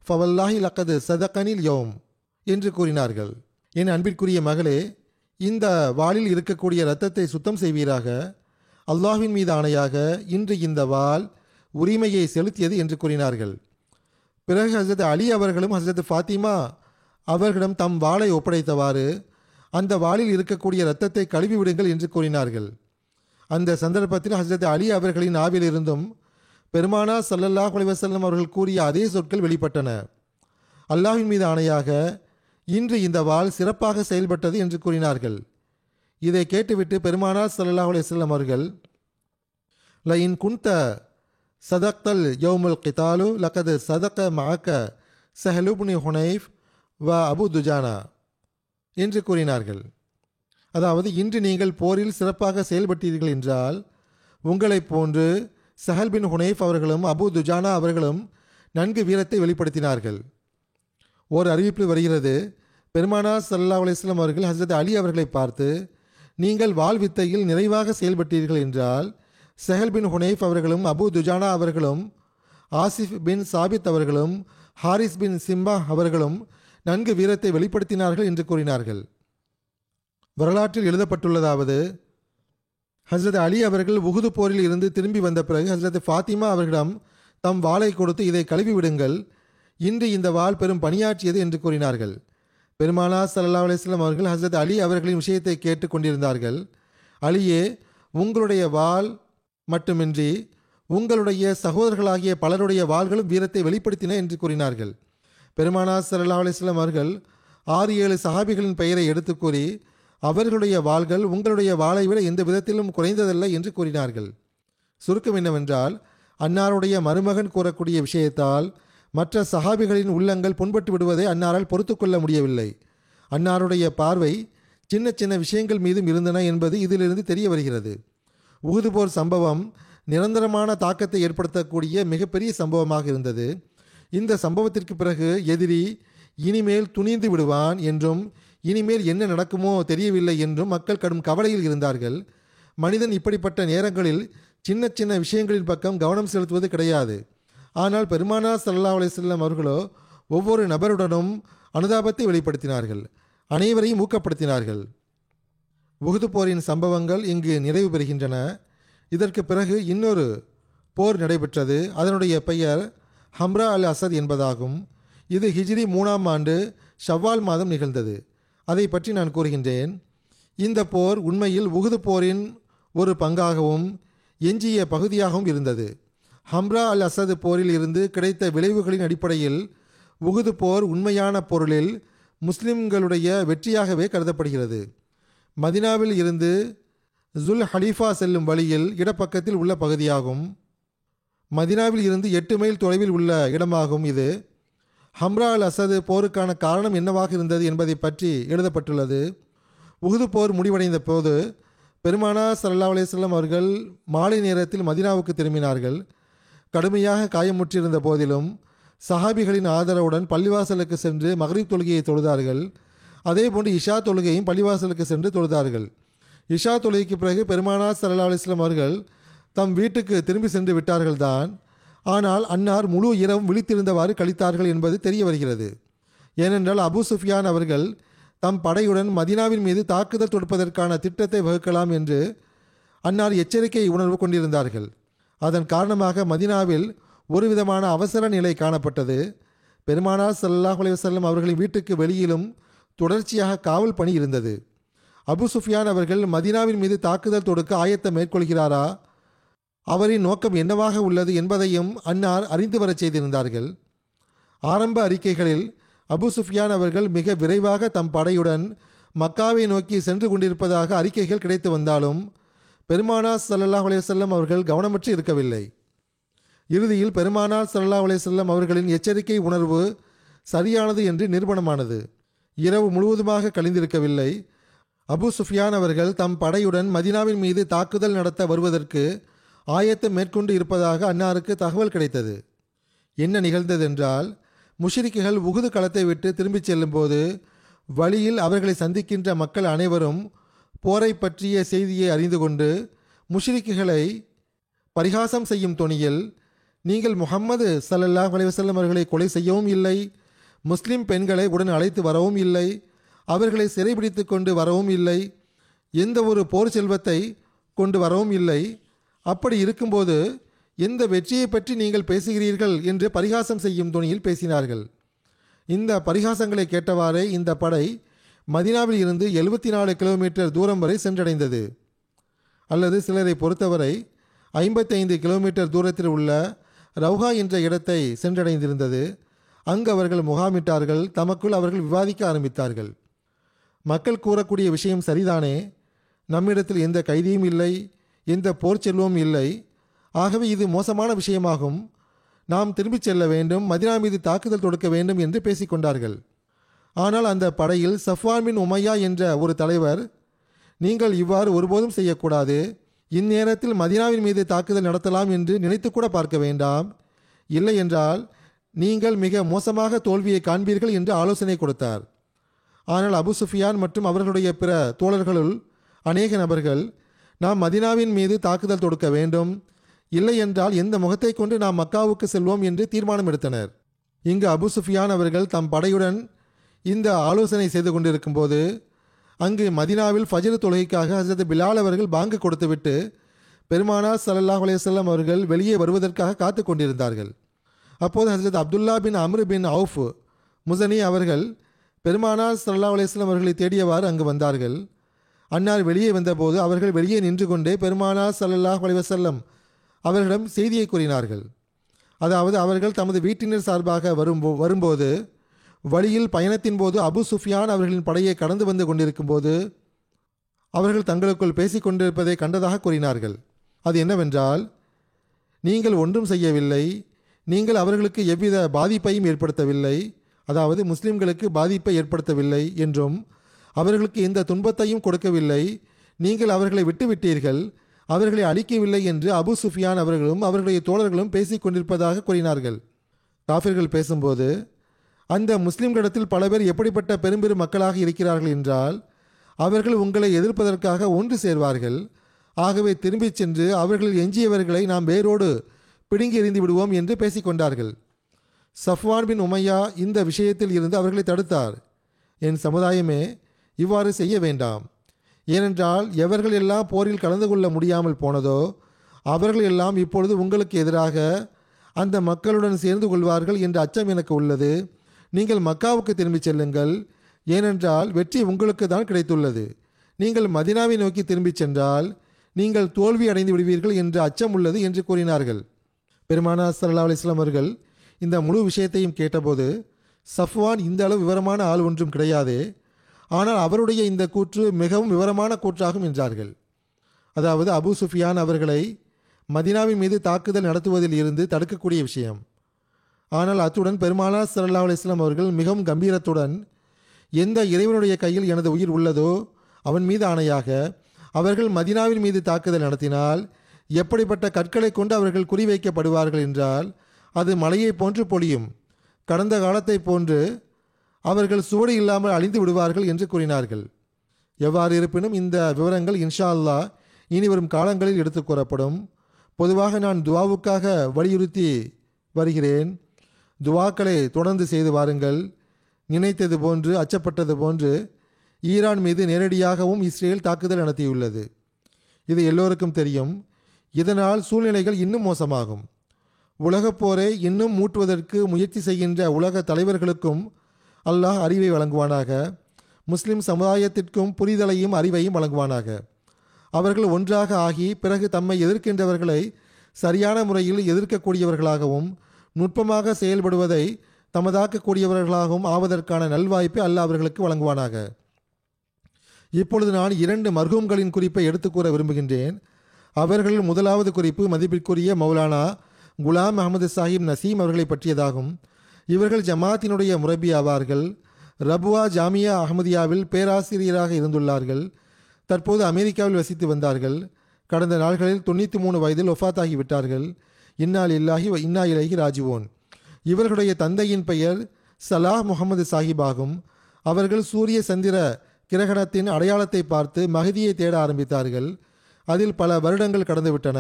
ஃபவல்லாஹி லக்கது சதகனில் யோம் என்று கூறினார்கள். என் அன்பிற்குரிய மகளே, இந்த வாளில் இருக்கக்கூடிய இரத்தத்தை சுத்தம் செய்வீராக. அல்லாஹ்வின் மீது ஆணையாக இன்று இந்த வாள் உரிமையை செலுத்தியது என்று கூறினார்கள். பிறகு ஹஸ்ரத் அலி அவர்களும் ஹஸ்ரத் ஃபாத்திமா அவர்களிடம் தம் வாளை ஒப்படைத்தவாறு, அந்த வாளில் இருக்கக்கூடிய இரத்தத்தை கழுவி விடுங்கள் என்று கூறினார்கள். அந்த சந்தர்ப்பத்தில் ஹஸ்ரத் அலி அவர்களின் நாவிலிருந்தும் பெருமானார் ஸல்லல்லாஹு அலைஹி வஸல்லம் அவர்கள் கூறிய அதே சொற்கள் வெளிப்பட்டன. அல்லாஹ்வின் மீது ஆணையாக இன்று இந்த வாள் சிறப்பாக செயல்பட்டது என்று கூறினார்கள். இதை கேட்டுவிட்டு பெருமானார் ஸல்லல்லாஹு அலைஹி வஸல்லம் அவர்கள், ல இன் குன்த சதக்தல் யௌமுல் கிதாலு லகது சதக மஅக ஸஹ்லு இப்னு ஹுனைஃப் வ அபு துஜானா என்று கூறினார்கள். அதாவது, இன்று நீங்கள் போரில் சிறப்பாக செயல்பட்டீர்கள் என்றால் உங்களைப் போன்று சஹல் பின் ஹுனைஃப் அவர்களும் அபு துஜானா அவர்களும் நன்கு வீரத்தை வெளிப்படுத்தினார்கள். ஓர் அறிவிப்பில் வருகிறது, பெருமானார் ஸல்லல்லாஹு அலைஹி வஸல்லம் அவர்கள் ஹஸ்ரத் அலி அவர்களை பார்த்து, நீங்கள் வாள் வித்தையில் நிறைவாக செயல்பட்டீர்கள் என்றால் சஹல் பின் ஹுனைஃப் அவர்களும் அபு துஜானா அவர்களும் ஆசிஃப் பின் சாபித் அவர்களும் ஹாரிஸ் பின் சிம்பா அவர்களும் நன்கு வீரத்தை வெளிப்படுத்தினார்கள் என்று கூறினார்கள். வரலாற்றில் எழுதப்பட்டுள்ளதாவது, ஹஸ்ரத் அலி அவர்கள் உஹுது போரில் இருந்து திரும்பி வந்த பிறகு ஹஸ்ரத் ஃபாத்திமா அவர்களிடம் தம் வாளை கொடுத்து, இதை கழுவி விடுங்கள், இன்று இந்த வாள் பெரும் பணியாற்றியது என்று கூறினார்கள். பெருமானார் ஸல்லல்லாஹு அலைஹி வஸல்லம் அவர்கள் ஹஸ்ரத் அலி அவர்களின் விஷயத்தை கேட்டு கொண்டிருந்தார்கள். அலியே, உங்களுடைய வாள் மட்டுமின்றி உங்களுடைய சகோதரர்களாகிய பலருடைய வாள்களும் வீரத்தை வெளிப்படுத்தின என்று கூறினார்கள். பெருமானார் ஸல்லல்லாஹு அலைஹி வஸல்லம் அவர்கள் 6-7 சஹாபிகளின் பெயரை எடுத்து கூறி, அவர்களுடைய வாள்கள் உங்களுடைய வாளை விட எந்த விதத்திலும் குறைந்ததல்ல என்று கூறினார்கள். சுருக்கம் என்னவென்றால், அன்னாருடைய மருமகன் கூறக்கூடிய விஷயத்தால் மற்ற சஹாபிகளின் உள்ளங்கள் புண்பட்டு விடுவதை அன்னாரால் பொறுத்து கொள்ள முடியவில்லை. அன்னாருடைய பார்வை சின்ன சின்ன விஷயங்கள் மீதும் இருந்தன என்பது இதிலிருந்து தெரிய வருகிறது. உஹுது போர் சம்பவம் நிரந்தரமான தாக்கத்தை ஏற்படுத்தக்கூடிய மிகப்பெரிய சம்பவமாக இருந்தது. இந்த சம்பவத்திற்கு பிறகு எதிரி இனிமேல் துணிந்து விடுவான் என்றும் இனிமேல் என்ன நடக்குமோ தெரியவில்லை என்றும் மக்கள் கடும் கவலையில் இருந்தார்கள். மனிதன் இப்படிப்பட்ட நேரங்களில் சின்ன சின்ன விஷயங்களின் பக்கம் கவனம் செலுத்துவது கிடையாது. ஆனால் பெருமானார் ஸல்லல்லாஹு அலைஹி வஸல்லம் அவர்களோ ஒவ்வொரு நபருடனும் அனுதாபத்தை வெளிப்படுத்தினார்கள், அனைவரையும் ஊக்கப்படுத்தினார்கள். உஹுது போரின் சம்பவங்கள் இங்கு நிறைவு பெறுகின்றன. இதற்கு பிறகு இன்னொரு போர் நடைபெற்றது. அதனுடைய பெயர் ஹம்ரா அல் அசத் என்பதாகும். இது ஹிஜ்ரி 3ஆம் ஆண்டு ஷவ்வால் மாதம் நிகழ்ந்தது. அதை பற்றி நான் கூறுகின்றேன். இந்த போர் உண்மையில் உஹுது போரின் ஒரு பங்காகவும் எஞ்சிய பகுதியாகவும் இருந்தது. ஹம்ரா அல் அசத் போரில் இருந்து கிடைத்த விளைவுகளின் அடிப்படையில் உஹுது போர் உண்மையான பொருளில் முஸ்லிம்களுடைய வெற்றியாகவே கருதப்படுகிறது. மதினாவில் இருந்து ஜுல் ஹலீஃபா செல்லும் வழியில் இடப்பக்கத்தில் உள்ள பகுதியாகும். மதினாவில் இருந்து 8 மைல் தொலைவில் உள்ள இடமாகும் இது. ஹம்ரா அல் அசது போருக்கான காரணம் என்னவாக இருந்தது என்பதை பற்றி எழுதப்பட்டுள்ளது. உஹுது போர் முடிவடைந்த போது பெருமானார் ஸல்லல்லாஹு அலைஹி வஸல்லம் அவர்கள் மாலை நேரத்தில் மதினாவுக்கு திரும்பினார்கள். கடுமையாக காயமுற்றிருந்த போதிலும் சஹாபிகளின் ஆதரவுடன் பள்ளிவாசலுக்கு சென்று மக்ரிப் தொழுகையை தொழுதார்கள். அதேபோன்று இஷா தொழுகையும் பள்ளிவாசலுக்கு சென்று தொழுதார்கள். இஷா தொழுகைக்கு பிறகு பெருமானார் ஸல்லல்லாஹு அலைஹி வஸல்லம் அவர்கள் தம் வீட்டுக்கு திரும்பி சென்று விட்டார்கள்தான். ஆனால் அன்னார் முழு இரவும் விழித்திருந்தவாறு கழித்தார்கள் என்பது தெரிய வருகிறது. ஏனென்றால் அபு சுஃபியான் அவர்கள் தம் படையுடன் மதினாவின் மீது தாக்குதல் தொடுப்பதற்கான திட்டத்தை வகுக்கலாம் என்று அன்னார் எச்சரிக்கை உணர்வு கொண்டிருந்தார்கள். அதன் காரணமாக மதினாவில் ஒரு விதமான அவசர நிலை காணப்பட்டது. பெருமானார் ஸல்லல்லாஹு அலைஹி வஸல்லம் அவர்களின் வீட்டுக்கு வெளியிலும் தொடர்ச்சியாக காவல் பணி இருந்தது. அபு சுஃபியான் அவர்கள் மதினாவின் மீது தாக்குதல் தொடுக்க ஆயத்தம் மேற்கொள்கிறாரா, அவரின் நோக்கம் என்னவாக உள்ளது என்பதையும் அன்னார் அறிந்து வரச் செய்திருந்தார்கள். ஆரம்ப அறிக்கைகளில் அபு சுஃபியான் அவர்கள் மிக விரைவாக தம் படையுடன் மக்காவை நோக்கி சென்று கொண்டிருப்பதாக அறிக்கைகள் கிடைத்து வந்தாலும் பெருமானார் ஸல்லல்லாஹு அலைஹி வஸல்லம் அவர்கள் கவனமற்று இருக்கவில்லை. இறுதியில் பெருமானார் ஸல்லல்லாஹு அலைஹி வஸல்லம் அவர்களின் எச்சரிக்கை உணர்வு சரியானது என்று நிரூபணமானது. இரவு முழுவதுமாக கழிந்திருக்கவில்லை. அபு சுஃபியான் அவர்கள் தம் படையுடன் மதினாவின் மீது தாக்குதல் நடத்த வருவதற்கு ஆயத்தம் மேற்கொண்டு இருப்பதாக அன்னாருக்கு தகவல் கிடைத்தது. என்ன நிகழ்ந்ததென்றால், முஷ்ரிக்குகள் உஹுது களத்தை விட்டு திரும்பிச் செல்லும்போது வழியில் அவர்களை சந்திக்கின்ற மக்கள் அனைவரும் போரை பற்றிய செய்தியை அறிந்து கொண்டு முஷ்ரிக்குகளை பரிகாசம் செய்யும் தொனியில், நீங்கள் முஹம்மது ஸல்லல்லாஹு அலைஹி வஸல்லம் அவர்களை கொலை செய்யவும் இல்லை, முஸ்லிம் பெண்களை உடன் அழைத்து வரவும் இல்லை, அவர்களை சிறைபிடித்து கொண்டு வரவும் இல்லை, எந்த ஒரு போர் செல்வத்தை கொண்டு வரவும் இல்லை, அப்படி இருக்கும்போது எந்த வெற்றியை பற்றி நீங்கள் பேசுகிறீர்கள் என்று பரிகாசம் செய்யும் தொனியில் பேசினார்கள். இந்த பரிகாசங்களை கேட்டவாறே இந்த படை மதீனாவில் இருந்து 74 கிலோமீட்டர் தூரம் வரை சென்றடைந்தது. அல்லது சிலரை பொறுத்தவரை 55 கிலோமீட்டர் தூரத்தில் உள்ள ரவுஹா என்ற இடத்தை சென்றடைந்திருந்தது. அங்கு அவர்கள் முகாமிட்டார்கள். தமக்குள் அவர்கள் விவாதிக்க ஆரம்பித்தார்கள். மக்கள் கூறக்கூடிய விஷயம் சரிதானே, நம்மிடத்தில் எந்த கைதியும் இல்லை, எந்த போர் செல்வமும் இல்லை, ஆகவே இது மோசமான விஷயமாகும், நாம் திரும்பிச் செல்ல வேண்டும், மதீனா மீது தாக்குதல் தொடுக்க வேண்டும் என்று பேசிக்கொண்டார்கள். ஆனால் அந்த படையில் சஃப்வான் பின் உமையா என்ற ஒரு தலைவர், நீங்கள் இவ்வாறு ஒருபோதும் செய்யக்கூடாது, இந்நேரத்தில் மதீனாவின் மீது தாக்குதல் நடத்தலாம் என்று நினைத்து கூட பார்க்க வேண்டாம், இல்லை என்றால் நீங்கள் மிக மோசமாக தோல்வியை காண்பீர்கள் என்று ஆலோசனை கொடுத்தார். ஆனால் அபு சுஃபியான் மற்றும் அவர்களுடைய பிற தோழர்களுள் அநேக நபர்கள், நாம் மதீனாவின் மீது தாக்குதல் தொடுக்க வேண்டும், இல்லை என்றால் எந்த முகத்தை கொண்டு நாம் மக்காவுக்கு செல்வோம் என்று தீர்மானம் எடுத்தனர். இங்கு அபு சுஃபியான் அவர்கள் தம் படையுடன் இந்த ஆலோசனை செய்து கொண்டிருக்கும் போது அங்கு மதீனாவில் ஃபஜ்ர் தொழுகைக்காக ஹஜ்ரத் பிலால் அவர்கள் பாங்கு கொடுத்துவிட்டு பெருமானார் ஸல்லல்லாஹு அலைஹி வஸல்லம் அவர்கள் வெளியே வருவதற்காக காத்து கொண்டிருந்தார்கள். அப்போது ஹஜ்ரத் அப்துல்லா பின் அம்ர் பின் அவுஃப் முஸனி அவர்கள் பெருமானார் ஸல்லல்லாஹு அலைஹி வஸல்லம் அவர்களை தேடியவாறு அங்கு வந்தார்கள். அன்னார் வெளியே வந்தபோது அவர்கள் வெளியே நின்று கொண்டே பெருமானார் ஸல்லல்லாஹு அலைஹி வஸல்லம் அவர்களிடம் செய்தியை கூறினார்கள். அதாவது அவர்கள் தமது வீட்டினர் சார்பாக வரும்போது வழியில் பயணத்தின் போது அபு சுஃபியான் அவர்களின் படையை கடந்து வந்து கொண்டிருக்கும் போது அவர்கள் தங்களுக்குள் பேசிக் கொண்டிருப்பதை கண்டதாக கூறினார்கள். அது என்னவென்றால், நீங்கள் ஒன்றும் செய்யவில்லை, நீங்கள் அவர்களுக்கு எவ்வித பாதிப்பையும் ஏற்படுத்தவில்லை, அதாவது முஸ்லிம்களுக்கு பாதிப்பை ஏற்படுத்தவில்லை என்றும் அவர்களுக்கு எந்த துன்பத்தையும் கொடுக்கவில்லை, நீங்கள் அவர்களை விட்டுவிட்டீர்கள், அவர்களை அழிக்கவில்லை என்று அபு சுஃபியான் அவர்களும் அவர்களுடைய தோழர்களும் பேசிக் கொண்டிருப்பதாக கூறினார்கள். காஃபிர்கள் பேசும்போது, அந்த முஸ்லிம்களிடத்தில் பல பேர் எப்படிப்பட்ட பெரும்பெரும் மக்களாக இருக்கிறார்கள் என்றால், அவர்கள் உங்களை எதிர்ப்பதற்காக ஒன்று சேர்வார்கள், ஆகவே திரும்பிச் சென்று அவர்களில் எஞ்சியவர்களை நாம் வேரோடு பிடுங்கி எறிந்து விடுவோம் என்று பேசிக்கொண்டார்கள். சஃப்வான் பின் உமையா இந்த விஷயத்தில் இருந்து அவர்களை தடுத்தார். என் சமுதாயமே, இவ்வாறு செய்ய வேண்டாம், ஏனென்றால் எவர்கள் எல்லாம் போரில் கலந்து கொள்ள முடியாமல் போனதோ அவர்கள் எல்லாம் இப்பொழுது உங்களுக்கு எதிராக அந்த மக்களுடன் சேர்ந்து கொள்வார்கள் என்ற அச்சம் எனக்கு உள்ளது. நீங்கள் மக்காவுக்கு திரும்பிச் செல்லுங்கள், ஏனென்றால் வெற்றி உங்களுக்கு தான் கிடைத்துள்ளது. நீங்கள் மதீனாவை நோக்கி திரும்பிச் சென்றால் நீங்கள் தோல்வி அடைந்து விடுவீர்கள் என்ற அச்சம் உள்ளது என்று கூறினார்கள். பெருமானார் ஸல்லல்லாஹு அலைஹி வஸல்லம் அவர்கள் இந்த முழு விஷயத்தையும் கேட்டபோது, சஃப்வான் இந்த அளவு விவரமான ஆள் ஒன்றும் கிடையாது, ஆனால் அவருடைய இந்த கூற்று மிகவும் விவரமான கூற்றாகும் என்றார்கள். அதாவது அபு சுஃபியான் அவர்களை மதீனாவின் மீது தாக்குதல் நடத்துவதில் இருந்து தடுக்கக்கூடிய விஷயம். ஆனால் அத்துடன் பெருமானார் ஸல்லல்லாஹு அலைஹி வஸல்லம் அவர்கள் மிகவும் கம்பீரத்துடன், எந்த இறைவனுடைய கையில் எனது உயிர் உள்ளதோ அவன் மீது ஆணையாக, அவர்கள் மதீனாவின் மீது தாக்குதல் நடத்தினால் எப்படிப்பட்ட கற்களை கொண்டு அவர்கள் குறிவைக்கப்படுவார்கள் என்றால் அது மலையை போன்று பொழியும், கடந்த காலத்தை போன்று அவர்கள் சுவடு இல்லாமல் அழிந்து விடுவார்கள் என்று கூறினார்கள். எவ்வாறு இருப்பினும் இந்த விவரங்கள் இன்ஷா அல்லாஹ் இனி வரும் காலங்களில் எடுத்துக் கூறப்படும். பொதுவாக நான் துவாவுக்காக வலியுறுத்தி வருகிறேன். துவாக்களை தொடர்ந்து செய்து வாருங்கள். நினைத்தது போன்று அச்சப்பட்டது போன்று ஈரான் மீது நேரடியாகவும் இஸ்ரேல் தாக்குதல் நடத்தியுள்ளது. இது எல்லோருக்கும் தெரியும். இதனால் சூழ்நிலைகள் இன்னும் மோசமாகும். உலகப் போரை இன்னும் மூட்டுவதற்கு முயற்சி செய்கின்ற உலக தலைவர்களுக்கும் அல்லாஹ் அறிவை வழங்குவானாக. முஸ்லிம் சமுதாயத்திற்கும் புரிதலையும் அறிவையும் வழங்குவானாக. அவர்கள் ஒன்றாக ஆகி பிறகு தம்மை எதிர்க்கின்றவர்களை சரியான முறையில் எதிர்க்கக்கூடியவர்களாகவும் நுட்பமாக செயல்படுவதை தமதாக்கக்கூடியவர்களாகவும் ஆவதற்கான நல்வாய்ப்பை அல்லாஹ் அவர்களுக்கு வழங்குவானாக. இப்பொழுது நான் 2 மர்ஹூம்களின் குறிப்பை எடுத்துக்கூற விரும்புகின்றேன். அவர்களில் முதலாவது குறிப்பு மதிப்பிற்குரிய மௌலானா குலாம் அஹமது சாஹிப் நசீம் அவர்களை பற்றியதாகும். இவர்கள் ஜமாத்தினுடைய முரபி ஆவார்கள். ரபுவா ஜாமியா அஹமதியாவில் பேராசிரியராக இருந்துள்ளார்கள். தற்போது அமெரிக்காவில் வசித்து வந்தார்கள். கடந்த நாள்களில் 93 வயதில் ஒஃபாத்தாகிவிட்டார்கள். இன்னா லில்லாஹி வ இன்னா இலைஹி ராஜிவோன். இவர்களுடைய தந்தையின் பெயர் சலாஹ் முகமது சாஹிப் ஆகும். அவர்கள் சூரிய சந்திர கிரகணத்தின் அடையாளத்தை பார்த்து மஹதியை தேட ஆரம்பித்தார்கள். அதில் பல வருடங்கள் கடந்துவிட்டன.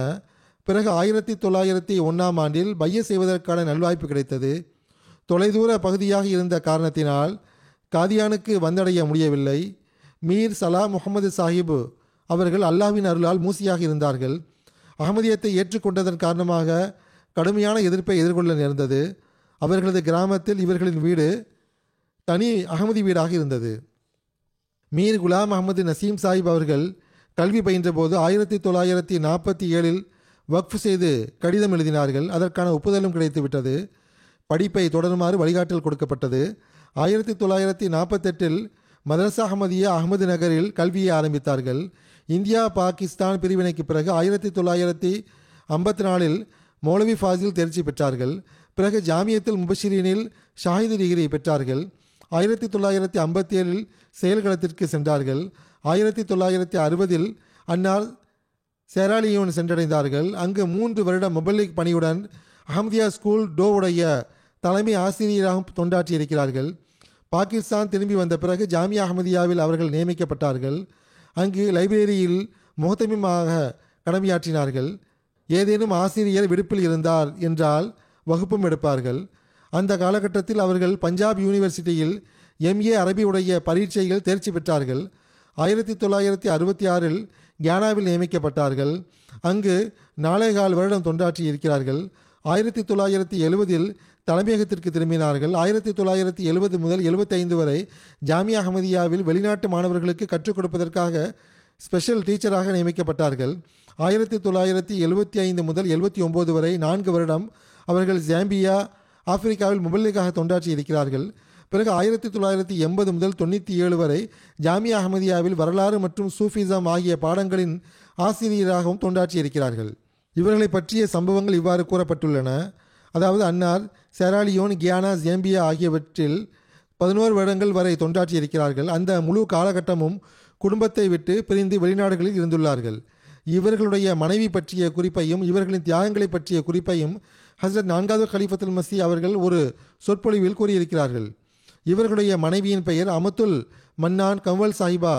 பிறகு 1901ஆம் ஆண்டில் பைய செய்வதற்கான நல்வாய்ப்பு கிடைத்தது. தொலைதூர பகுதியாக இருந்த காரணத்தினால் காதியானுக்கு வந்தடைய முடியவில்லை. மீர் சலாஹ் முகமது சாஹிப் அவர்கள் அல்லாஹ்வின் அருளால் மூசியாக இருந்தார்கள். அகமதியத்தை ஏற்றுக்கொண்டதன் காரணமாக கடுமையான எதிர்ப்பை எதிர்கொள்ள நேர்ந்தது. அவர்களது கிராமத்தில் இவர்களின் வீடு தனி அகமதி வீடாக இருந்தது. மீர் குலாம் அகமது நசீம் சாஹிப் அவர்கள் கல்வி பயின்ற போது 1947இல் வக்ஃப் செய்து கடிதம் எழுதினார்கள். அதற்கான ஒப்புதலும் கிடைத்துவிட்டது. படிப்பை தொடருமாறு வழிகாட்டல் கொடுக்கப்பட்டது. 1948இல் மதரசா அஹமதியா அஹமது நகரில் கல்வியை ஆரம்பித்தார்கள். இந்தியா பாகிஸ்தான் பிரிவினைக்கு பிறகு 1954இல் மௌலவி ஃபாசில் தேர்ச்சி பெற்றார்கள். பிறகு ஜாமியத்துல் முபஷிரீனில் ஷாஹிது டிகிரி பெற்றார்கள். 1957இல் செயல்களத்திற்கு சென்றார்கள். 1960இல் அன்னார் செராலியோன் சென்றடைந்தார்கள். அங்கு 3 வருட முபல்லிக் பணியுடன் அஹமதியா ஸ்கூல் டோவுடைய தலைமை ஆசிரியராகவும் தொண்டாற்றியிருக்கிறார்கள். பாகிஸ்தான் திரும்பி வந்த பிறகு ஜாமியா அஹமதியாவில் அவர்கள் நியமிக்கப்பட்டார்கள். அங்கு லைப்ரரியில் முஹத்தமிமாக கடமையாற்றினார்கள். ஏதேனும் ஆசிரியர் விடுப்பில் இருந்தார் என்றால் வகுப்பும் எடுப்பார்கள். அந்த காலகட்டத்தில் அவர்கள் பஞ்சாப் யூனிவர்சிட்டியில் MA அரபி உடைய பரீட்சையில் தேர்ச்சி பெற்றார்கள். 1966இல் கியானாவில் நியமிக்கப்பட்டார்கள். அங்கு 4.25 வருடம் தொண்டாற்றி இருக்கிறார்கள். 1970இல் தலைமையகத்திற்கு திரும்பினார்கள். 1970 முதல் 75 வரை ஜாமியா அஹமதியாவில் வெளிநாட்டு மாணவர்களுக்கு கற்றுக் கொடுப்பதற்காக ஸ்பெஷல் டீச்சராக நியமிக்கப்பட்டார்கள். 1975 முதல் 79 வரை 4 வருடம் அவர்கள் ஜாம்பியா ஆப்பிரிக்காவில் முபல்லிகாக தொண்டாற்றி இருக்கிறார்கள். பிறகு 1980 முதல் 97 வரை ஜாமியா அஹமதியாவில் வரலாறு மற்றும் சூஃபிசம் ஆகிய பாடங்களின் ஆசிரியராகவும் தொண்டாற்றி இருக்கிறார்கள். இவர்களை பற்றிய சம்பவங்கள் இவ்வாறு கூறப்பட்டுள்ளன. அதாவது அன்னார் செராலியோன், கியானா, ஜாம்பியா ஆகியவற்றில் 11 வருடங்கள் வரை தொண்டாற்றி இருக்கிறார்கள். அந்த முழு காலகட்டமும் குடும்பத்தை விட்டு பிரிந்து வெளிநாடுகளில் இருந்துள்ளார்கள். இவர்களுடைய மனைவி பற்றிய குறிப்பையும் இவர்களின் தியாகங்களை பற்றிய குறிப்பையும் ஹஸ்ரத் 4வது கலீஃபத்துல் மஸீஹ் அவர்கள் ஒரு சொற்பொழிவில் கூறியிருக்கிறார்கள். இவர்களுடைய மனைவியின் பெயர் அமத்துல் மன்னான் கம்வல் சாஹிபா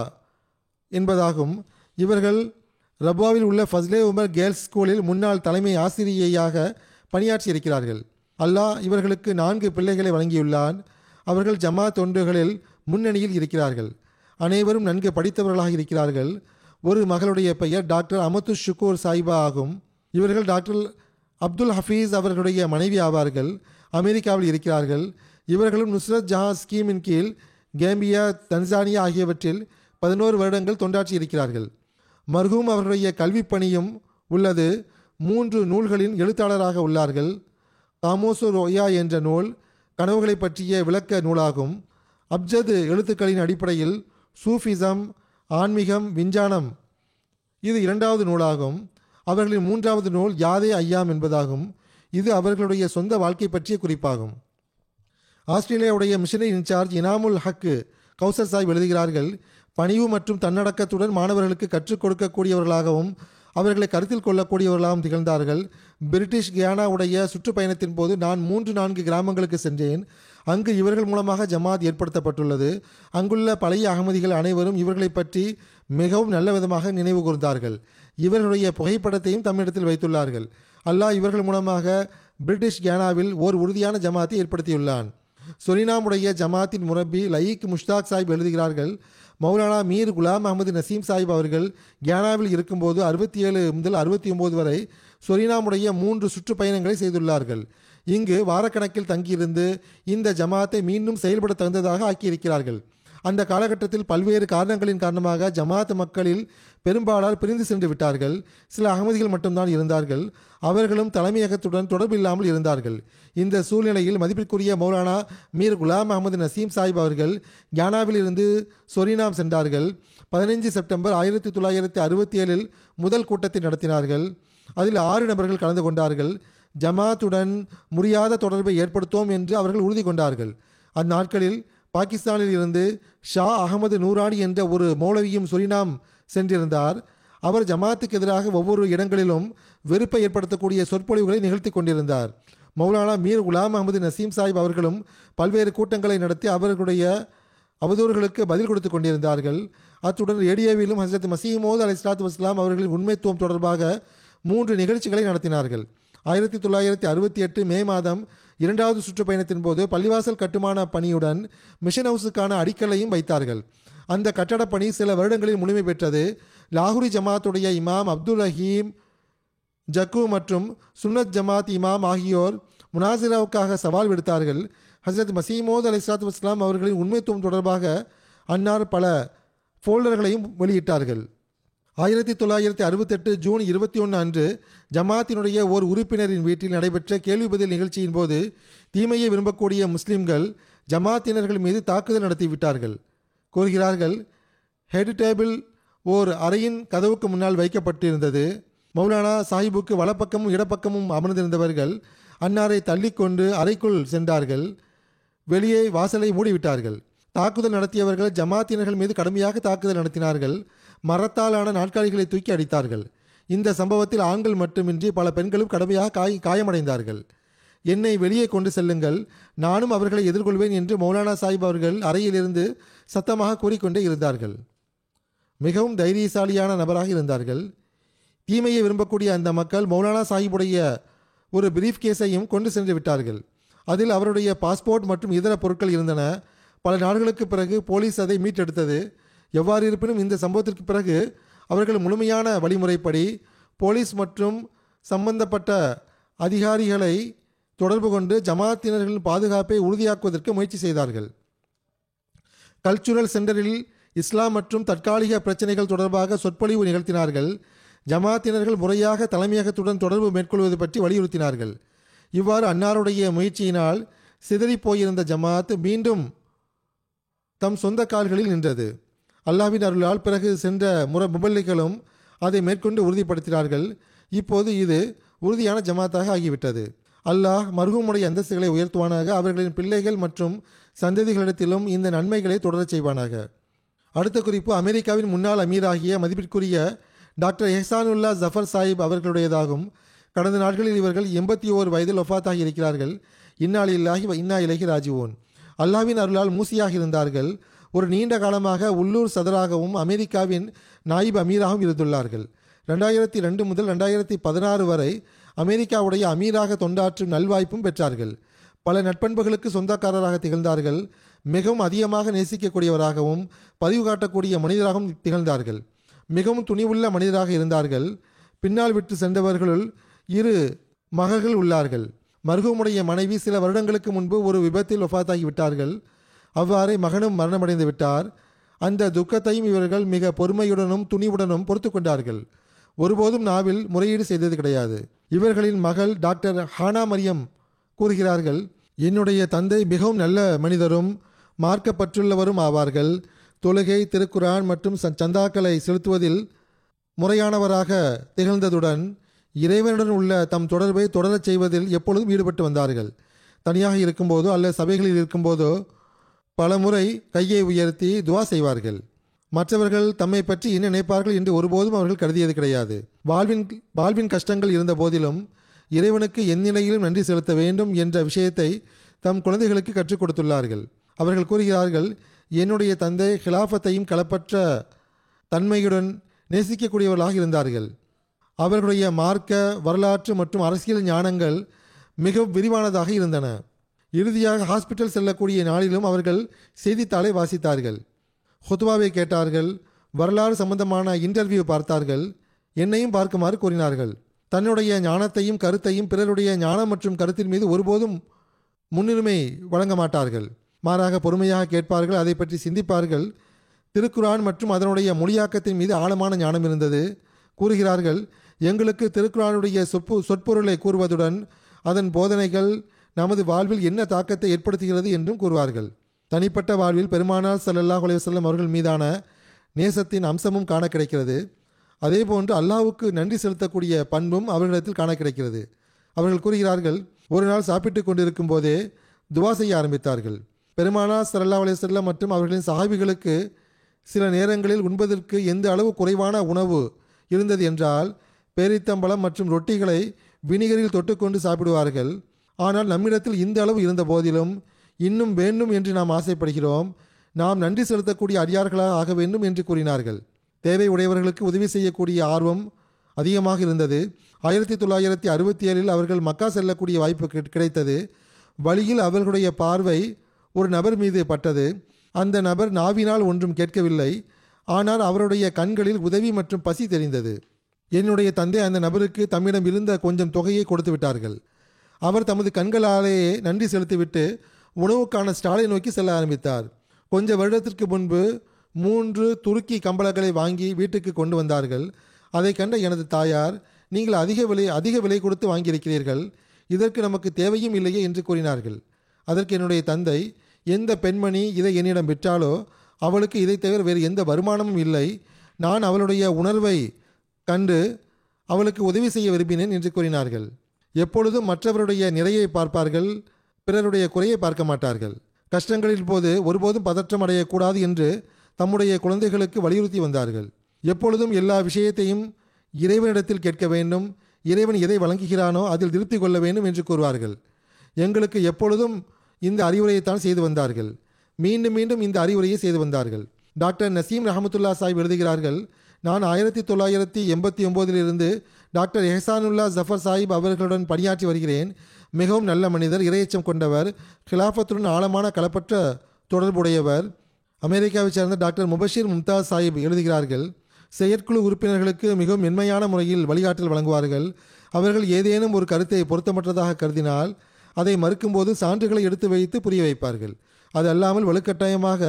என்பதாகும். இவர்கள் ரபாவில் உள்ள ஃபஸ்லே உமர் கேர்ள்ஸ் ஸ்கூலில் முன்னாள் தலைமை ஆசிரியையாக பணியாற்றியிருக்கிறார்கள். அல்லாஹ் இவர்களுக்கு 4 பிள்ளைகளை வழங்கியுள்ளான். அவர்கள் ஜமாத் தொண்டுகளில் முன்னணியில் இருக்கிறார்கள். அனைவரும் நன்கு படித்தவர்களாக இருக்கிறார்கள். ஒரு மகளுடைய பெயர் டாக்டர் அமத்து ஷுக்கூர் சாஹிபா ஆகும். இவர்கள் டாக்டர் அப்துல் ஹஃபீஸ் அவர்களுடைய மனைவி ஆவார்கள். அமெரிக்காவில் இருக்கிறார்கள். இவர்களும் நுஸ்ரத் ஜஹான் ஸ்கீமின் கீழ் கேம்பியா, தன்சானியா ஆகியவற்றில் 11 வருடங்கள் தொண்டாற்றி இருக்கிறார்கள். மர்ஹூம் அவர்களுடைய கல்வி பணியும் உள்ளது. 3 நூல்களின் எழுத்தாளராக உள்ளார்கள். காமோசு ரோயா என்ற நூல் கனவுகளை பற்றிய விளக்க நூலாகும். அப்ஜத் எழுத்துக்களின் அடிப்படையில் சூஃபிசம், ஆன்மீகம், விஞ்ஞானம் இது 2வது நூலாகும். அவர்களின் 3வது நூல் யாதே ஐயாம் என்பதாகும். இது அவர்களுடைய சொந்த வாழ்க்கை பற்றிய குறிப்பாகும். ஆஸ்திரேலியாவுடைய மிஷனரி இன்சார்ஜ் இனாமுல் ஹக் கௌசர் சாஹிப் எழுதுகிறார்கள், பணிவு மற்றும் தன்னடக்கத்துடன் மாணவர்களுக்கு கற்றுக் கொடுக்கக்கூடியவர்களாகவும் அவர்களை கருத்தில் கொள்ளக்கூடியவர்களாகவும் திகழ்ந்தார்கள். பிரிட்டிஷ் கியானா உடைய சுற்றுப்பயணத்தின் போது நான் 3-4 கிராமங்களுக்கு சென்றேன். அங்கு இவர்கள் மூலமாக ஜமாத் ஏற்படுத்தப்பட்டுள்ளது. அங்குள்ள பழைய அகமதிகள் அனைவரும் இவர்களை பற்றி மிகவும் நல்ல விதமாக நினைவு கூர்ந்தார்கள். இவர்களுடைய புகைப்படத்தையும் தம்மிடத்தில் வைத்துள்ளார்கள். அல்லாஹ் இவர்கள் மூலமாக பிரிட்டிஷ் கியானாவில் ஓர் உறுதியான ஜமாத்தை ஏற்படுத்தியுள்ளான். சுரினாமுடைய ஜமாத்தின் முரப்பி லயீக் முஷ்தாக் சாஹிப் எழுதுகிறார்கள், மௌலானா மீர் குலாம் அஹமது நசீம் சாஹிப் அவர்கள் கியானாவில் இருக்கும்போது 67 முதல் 69 வரை சுரினாமுடைய 3 சுற்றுப்பயணங்களை செய்துள்ளார்கள். இங்கு வாரக்கணக்கில் தங்கியிருந்து இந்த ஜமாத்தை மீண்டும் செயல்பட தகுந்ததாக ஆக்கியிருக்கிறார்கள். அந்த காலகட்டத்தில் பல்வேறு காரணங்களின் காரணமாக ஜமாத் மக்களில் பெரும்பாலால் பிரிந்து சென்று விட்டார்கள். சில அகமதிகள் மட்டும்தான் இருந்தார்கள். அவர்களும் தலைமையகத்துடன் தொடர்பு இல்லாமல் இருந்தார்கள். இந்த சூழ்நிலையில் மதிப்பிற்குரிய மௌலானா மீர் குலாம் அஹமது நசீம் சாஹிப் அவர்கள் கியானாவில் இருந்து சொரினாம் சென்றார்கள். 15 செப்டம்பர் 1967இல் முதல் கூட்டத்தை நடத்தினார்கள். அதில் 6 நபர்கள் கலந்து கொண்டார்கள். ஜமாத்துடன் முறியாத தொடர்பை ஏற்படுத்துவோம் என்று அவர்கள் உறுதி கொண்டார்கள். அந்நாட்களில் பாகிஸ்தானில் இருந்து ஷா அகமது நூரானி என்ற ஒரு மௌலவியும் சுரினாம் சென்றிருந்தார். அவர் ஜமாத்துக்கு எதிராக ஒவ்வொரு இடங்களிலும் வெறுப்பை ஏற்படுத்தக்கூடிய சொற்பொழிவுகளை நிகழ்த்தி கொண்டிருந்தார். மௌலானா மீர் குலாம் அஹமது நசீம் சாஹிப் அவர்களும் பல்வேறு கூட்டங்களை நடத்தி அவர்களுடைய அவதூறுகளுக்கு பதில் கொடுத்து கொண்டிருந்தார்கள். அத்துடன் ரேடியோவிலும் ஹசரத் மசீமோத் அலைஹிஸ்ஸலாத்து வஸ்ஸலாம் அவர்களின் உண்மைத்துவம் தொடர்பாக 3 நிகழ்ச்சிகளை நடத்தினார்கள். 1968 மே மாதம் 2வது சுற்றுப்பயணத்தின் போது பள்ளிவாசல் கட்டுமான பணியுடன் மிஷன் ஹவுஸுக்கான அடிக்கல்லையும் வைத்தார்கள். அந்த கட்டடப் பணி சில வருடங்களில் முழுமை பெற்றது. லாகூரி ஜமாத்துடைய இமாம் அப்துல் ரஹீம் ஜக்கு மற்றும் சுன்னத் ஜமாத் இமாம் ஆகியோர் முனாசிராவுக்காக சவால் விடுத்தார்கள். ஹசரத் மசீமோத் அலைஹிஸ்ஸலாத்து வஸ்ஸலாம் அவர்களின் உண்மைத்துவம் தொடர்பாக அன்னார் பல ஃபோல்டர்களையும் வெளியிட்டார்கள். 1968 ஜூன் 21 அன்று ஜமாத்தினுடைய ஓர் உறுப்பினரின் வீட்டில் நடைபெற்ற கேள்வி பதில் நிகழ்ச்சியின் போது தீமையை விரும்பக்கூடிய முஸ்லிம்கள் ஜமாத்தினர்கள் மீது தாக்குதல் நடத்திவிட்டார்கள். கூறுகிறார்கள், ஹெட் டேபிள் ஓர் அறையின் கதவுக்கு முன்னால் வைக்கப்பட்டிருந்தது. மௌலானா சாஹிபுக்கு வலப்பக்கமும் இடப்பக்கமும் அமர்ந்திருந்தவர்கள் அன்னாரை தள்ளிக்கொண்டு அறைக்குள் சென்றார்கள். வெளியே வாசலை மூடிவிட்டார்கள். தாக்குதல் நடத்தியவர்கள் ஜமாத்தினர்கள் மீது கடுமையாக தாக்குதல் நடத்தினார்கள். மரத்தாலான நாற்காலிகளை தூக்கி அடித்தார்கள். இந்த சம்பவத்தில் ஆண்கள் மட்டுமின்றி பல பெண்களும் கடுமையாக காயமடைந்தார்கள். என்னை வெளியே கொண்டு செல்லுங்கள், நானும் அவர்களை எதிர்கொள்வேன் என்று மௌலானா சாஹிப் அவர்கள் அறையிலிருந்து சத்தமாக கூறிக்கொண்டே இருந்தார்கள். மிகவும் தைரியசாலியான நபராக இருந்தார்கள். தீமையை விரும்பக்கூடிய அந்த மக்கள் மௌலானா சாஹிபுடைய ஒரு பிரீஃப் கேஸையும் கொண்டு சென்று விட்டார்கள். அதில் அவருடைய பாஸ்போர்ட் மற்றும் இதர பொருட்கள் இருந்தன. பல நாடுகளுக்கு பிறகு போலீஸ் அதை மீட்டெடுத்தது. எவ்வாறு இருப்பினும் இந்த சம்பவத்திற்கு பிறகு அவர்கள் முழுமையான வழிமுறைப்படி போலீஸ் மற்றும் சம்பந்தப்பட்ட அதிகாரிகளை தொடர்பு கொண்டு ஜமாத்தினர்களின் பாதுகாப்பை உறுதியாக்குவதற்கு முயற்சி செய்தார்கள். கல்ச்சுரல் சென்டரில் இஸ்லாம் மற்றும் தற்காலிக பிரச்சனைகள் தொடர்பாக சொற்பொழிவு நிகழ்த்தினார்கள். ஜமாத்தினர்கள் முறையாக தலைமையகத்துடன் தொடர்பு மேற்கொள்வது பற்றி வலியுறுத்தினார்கள். இவ்வாறு அன்னாருடைய முயற்சியினால் சிதறிப்போயிருந்த ஜமாத் மீண்டும் தம் சொந்த கால்களில் நின்றது. அல்லாஹ்வின் அருளால் பிறகு சென்ற முபல்லிகளும் அதை மேற்கொண்டு உறுதிப்படுத்தினார்கள். இப்போது இது உறுதியான ஜமாத்தாக ஆகிவிட்டது. அல்லாஹ் மர்ஹூமுடைய அந்தஸ்துகளை உயர்த்துவானாக. அவர்களின் பிள்ளைகள் மற்றும் சந்ததிகளிடத்திலும் இந்த நன்மைகளை தொடரச் செய்வானாக. அடுத்த குறிப்பு அமெரிக்காவின் முன்னாள் அமீராகிய மதிப்பிற்குரிய டாக்டர் எஹ்சானுல்லா ஜஃபர் சாஹிப் அவர்களுடையதாகும். கடந்த நாட்களில் இவர்கள் 81 வயதில் ஒஃபாத்தாகி இருக்கிறார்கள். இன்னாலில்லாஹி வ இன்னா இலைஹி ராஜிஊன். அல்லாஹ்வின் அருளால் மூசியாக இருந்தார்கள். ஒரு நீண்ட காலமாக உள்ளூர் சதராகவும் அமெரிக்காவின் நாயிப் அமீராகவும் இருந்துள்ளார்கள். 2002 முதல் 2016 வரை அமெரிக்காவுடைய அமீராக தொண்டாற்றும் நல்வாய்ப்பும் பெற்றார்கள். பல நட்பண்புகளுக்கு சொந்தக்காரராக திகழ்ந்தார்கள். மிகவும் அதிகமாக நேசிக்கக்கூடியவராகவும் பதிவு காட்டக்கூடிய மனிதராகவும் திகழ்ந்தார்கள். மிகவும் துணிவுள்ள மனிதராக இருந்தார்கள். பின்னால் விட்டு சென்றவர்களுள் 2 மகள்கள் உள்ளார்கள். மர்ஹூமுடைய மனைவி சில வருடங்களுக்கு முன்பு ஒரு விபத்தில் ஒஃபாத்தாகி விட்டார்கள். அவ்வாறே மகனும் மரணமடைந்து விட்டார். அந்த துக்கத்தையும் இவர்கள் மிக பொறுமையுடனும் துணிவுடனும் பொறுத்து கொண்டார்கள். ஒருபோதும் நாவில் முறையீடு செய்தது கிடையாது. இவர்களின் மகள் டாக்டர் ஹானா மரியம் கூறுகிறார்கள், என்னுடைய தந்தை மிகவும் நல்ல மனிதரும் மார்க்கப்பற்றுள்ளவரும் ஆவார்கள். தொழுகை, திருக்குரான் மற்றும் சந்தாக்களை செலுத்துவதில் முறையானவராக திகழ்ந்ததுடன் இறைவனுடன் உள்ள தம் தொடர்பை தொடரச் செய்வதில் எப்பொழுதும் ஈடுபட்டு வந்தார்கள். தனியாக இருக்கும்போதோ அல்லது சபைகளில் இருக்கும்போதோ பல முறை கையை உயர்த்தி துவா செய்வார்கள். மற்றவர்கள் தம்மை பற்றி என்ன நினைப்பார்கள் என்று ஒருபோதும் அவர்கள் கருதியது கிடையாது. வாழ்வின் கஷ்டங்கள் இருந்த போதிலும் இறைவனுக்கு எந்நிலையிலும் நன்றி செலுத்த வேண்டும் என்ற விஷயத்தை தம் குழந்தைகளுக்கு கற்றுக் கொடுத்துள்ளார்கள். அவர்கள் கூறுகிறார்கள், என்னுடைய தந்தை ஹிலாஃபத்தையும் களப்பற்ற தன்மையுடன் நேசிக்கக்கூடியவர்களாக இருந்தார்கள். அவர்களுடைய மார்க்க, வரலாற்று மற்றும் அரசியல் ஞானங்கள் மிகவும் விரிவானதாக இருந்தன. இறுதியாக ஹாஸ்பிட்டல் செல்லக்கூடிய நாளிலும் அவர்கள் செய்தித்தாளை வாசித்தார்கள், ஹுத்பாவை கேட்டார்கள், வரலாறு சம்பந்தமான இன்டர்வியூ பார்த்தார்கள், என்னையும் பார்க்குமாறு கூறினார்கள். தன்னுடைய ஞானத்தையும் கருத்தையும் பிறருடைய ஞானம் மற்றும் கருத்தின் மீது ஒருபோதும் முன்னுரிமை வழங்க மாட்டார்கள். மாறாக பொறுமையாக கேட்பார்கள், அதை பற்றி சிந்திப்பார்கள். திருக்குரான் மற்றும் அதனுடைய மொழியாக்கத்தின் மீது ஆழமான ஞானம் இருந்தது. கூறுகிறார்கள், எங்களுக்கு திருக்குரானுடைய சொற்பொருளை கூறுவதுடன் அதன் போதனைகள் நமது வாழ்வில் என்ன தாக்கத்தை ஏற்படுத்துகிறது என்றும் கூறுவார்கள். தனிப்பட்ட வாழ்வில் பெருமானார் ஸல்லல்லாஹு அலைஹி வஸல்லம் அவர்கள் மீதான நேசத்தின் அம்சமும் காண கிடைக்கிறது. அதேபோன்று அல்லாஹ்வுக்கு நன்றி செலுத்தக்கூடிய பண்பும் அவர்களிடத்தில் காண கிடைக்கிறது. அவர்கள் கூறுகிறார்கள், ஒரு நாள் சாப்பிட்டு கொண்டிருக்கும் போதே துவா செய்ய ஆரம்பித்தார்கள். பெருமானார் ஸல்லல்லாஹு அலைஹி வஸல்லம் மற்றும் அவர்களின் சஹாபிகளுக்கு சில நேரங்களில் உண்பதற்கு எந்த அளவு குறைவான உணவு இருந்தது என்றால் பேரித்தம்பழம் மற்றும் ரொட்டிகளை வினிகரில் தொட்டுக்கொண்டு சாப்பிடுவார்கள். ஆனால் நம்மிடத்தில் இந்த அளவு இருந்த போதிலும் இன்னும் வேண்டும் என்று நாம் ஆசைப்படுகிறோம். நாம் நன்றி செலுத்தக்கூடிய அடியார்களாக ஆக வேண்டும் என்று கூறினார்கள். தேவை உடையவர்களுக்கு உதவி செய்யக்கூடிய ஆர்வம் அதிகமாக இருந்தது. 1967 அவர்கள் மக்கா செல்லக்கூடிய வாய்ப்பு கிடைத்தது. வழியில் அவர்களுடைய பார்வை ஒரு நபர் மீது பட்டது. அந்த நபர் நாவினால் ஒன்றும் கேட்கவில்லை, ஆனால் அவருடைய கண்களில் உதவி மற்றும் பசி தெரிந்தது. என்னுடைய தந்தை அந்த நபருக்கு தம்மிடம் இருந்த கொஞ்சம் தொகையை கொடுத்து விட்டார்கள். அவர் தமது கண்களாலேயே நன்றி செலுத்திவிட்டு உணவுக்கான ஸ்டாலை நோக்கி செல்ல ஆரம்பித்தார். கொஞ்ச வருடத்திற்கு முன்பு 3 துருக்கி கம்பளங்களை வாங்கி வீட்டுக்கு கொண்டு வந்தார்கள். அதை கண்ட எனது தாயார், நீங்கள் அதிக விலை கொடுத்து வாங்கியிருக்கிறீர்கள், இதற்கு நமக்கு தேவையும் இல்லையே என்று கூறினார்கள். அதற்கு என்னுடைய தந்தை, எந்த பெண்மணி இதை என்னிடம் விற்றாலோ அவளுக்கு இதை தவிர வேறு எந்த வருமானமும் இல்லை, நான் அவளுடைய உணர்வை கண்டு அவளுக்கு உதவி செய்ய விரும்பினேன் என்று கூறினார்கள். எப்பொழுதும் மற்றவருடைய நிறையை பார்ப்பார்கள், பிறருடைய குறையை பார்க்க மாட்டார்கள். கஷ்டங்களின் போது ஒருபோதும் பதற்றம் அடையக்கூடாது என்று தம்முடைய குழந்தைகளுக்கு வலியுறுத்தி வந்தார்கள். எப்பொழுதும் எல்லா விஷயத்தையும் இறைவனிடத்தில் கேட்க வேண்டும், இறைவன் எதை வழங்குகிறானோ அதில் திருப்தி கொள்ள வேண்டும் என்று கூறுவார்கள். எங்களுக்கு எப்பொழுதும் இந்த அறிவுரையைத்தான் செய்து வந்தார்கள். மீண்டும் மீண்டும் இந்த அறிவுரையை செய்து வந்தார்கள். டாக்டர் நசீம் ரஹமத்துல்லா சாஹிப் எழுதுகிறார்கள், நான் 1989 டாக்டர் எஹசானுல்லா ஜஃபர் சாஹிப் அவர்களுடன் பணியாற்றி வருகிறேன். மிகவும் நல்ல மனிதர், இரையச்சம் கொண்டவர், கிலாஃபத்துடன் ஆழமான களப்பற்ற தொடர்புடையவர். அமெரிக்காவைச் சேர்ந்த டாக்டர் முபஷிர் மும்தாஸ் சாஹிப் எழுதுகிறார்கள், செயற்குழு உறுப்பினர்களுக்கு மிகவும் மென்மையான முறையில் வழிகாட்டல் வழங்குவார்கள். அவர்கள் ஏதேனும் ஒரு கருத்தை பொருத்தமற்றதாக கருதினால் அதை மறுக்கும்போது சான்றுகளை எடுத்து வைத்து புரிய வைப்பார்கள். அது அல்லாமல் வலுக்கட்டாயமாக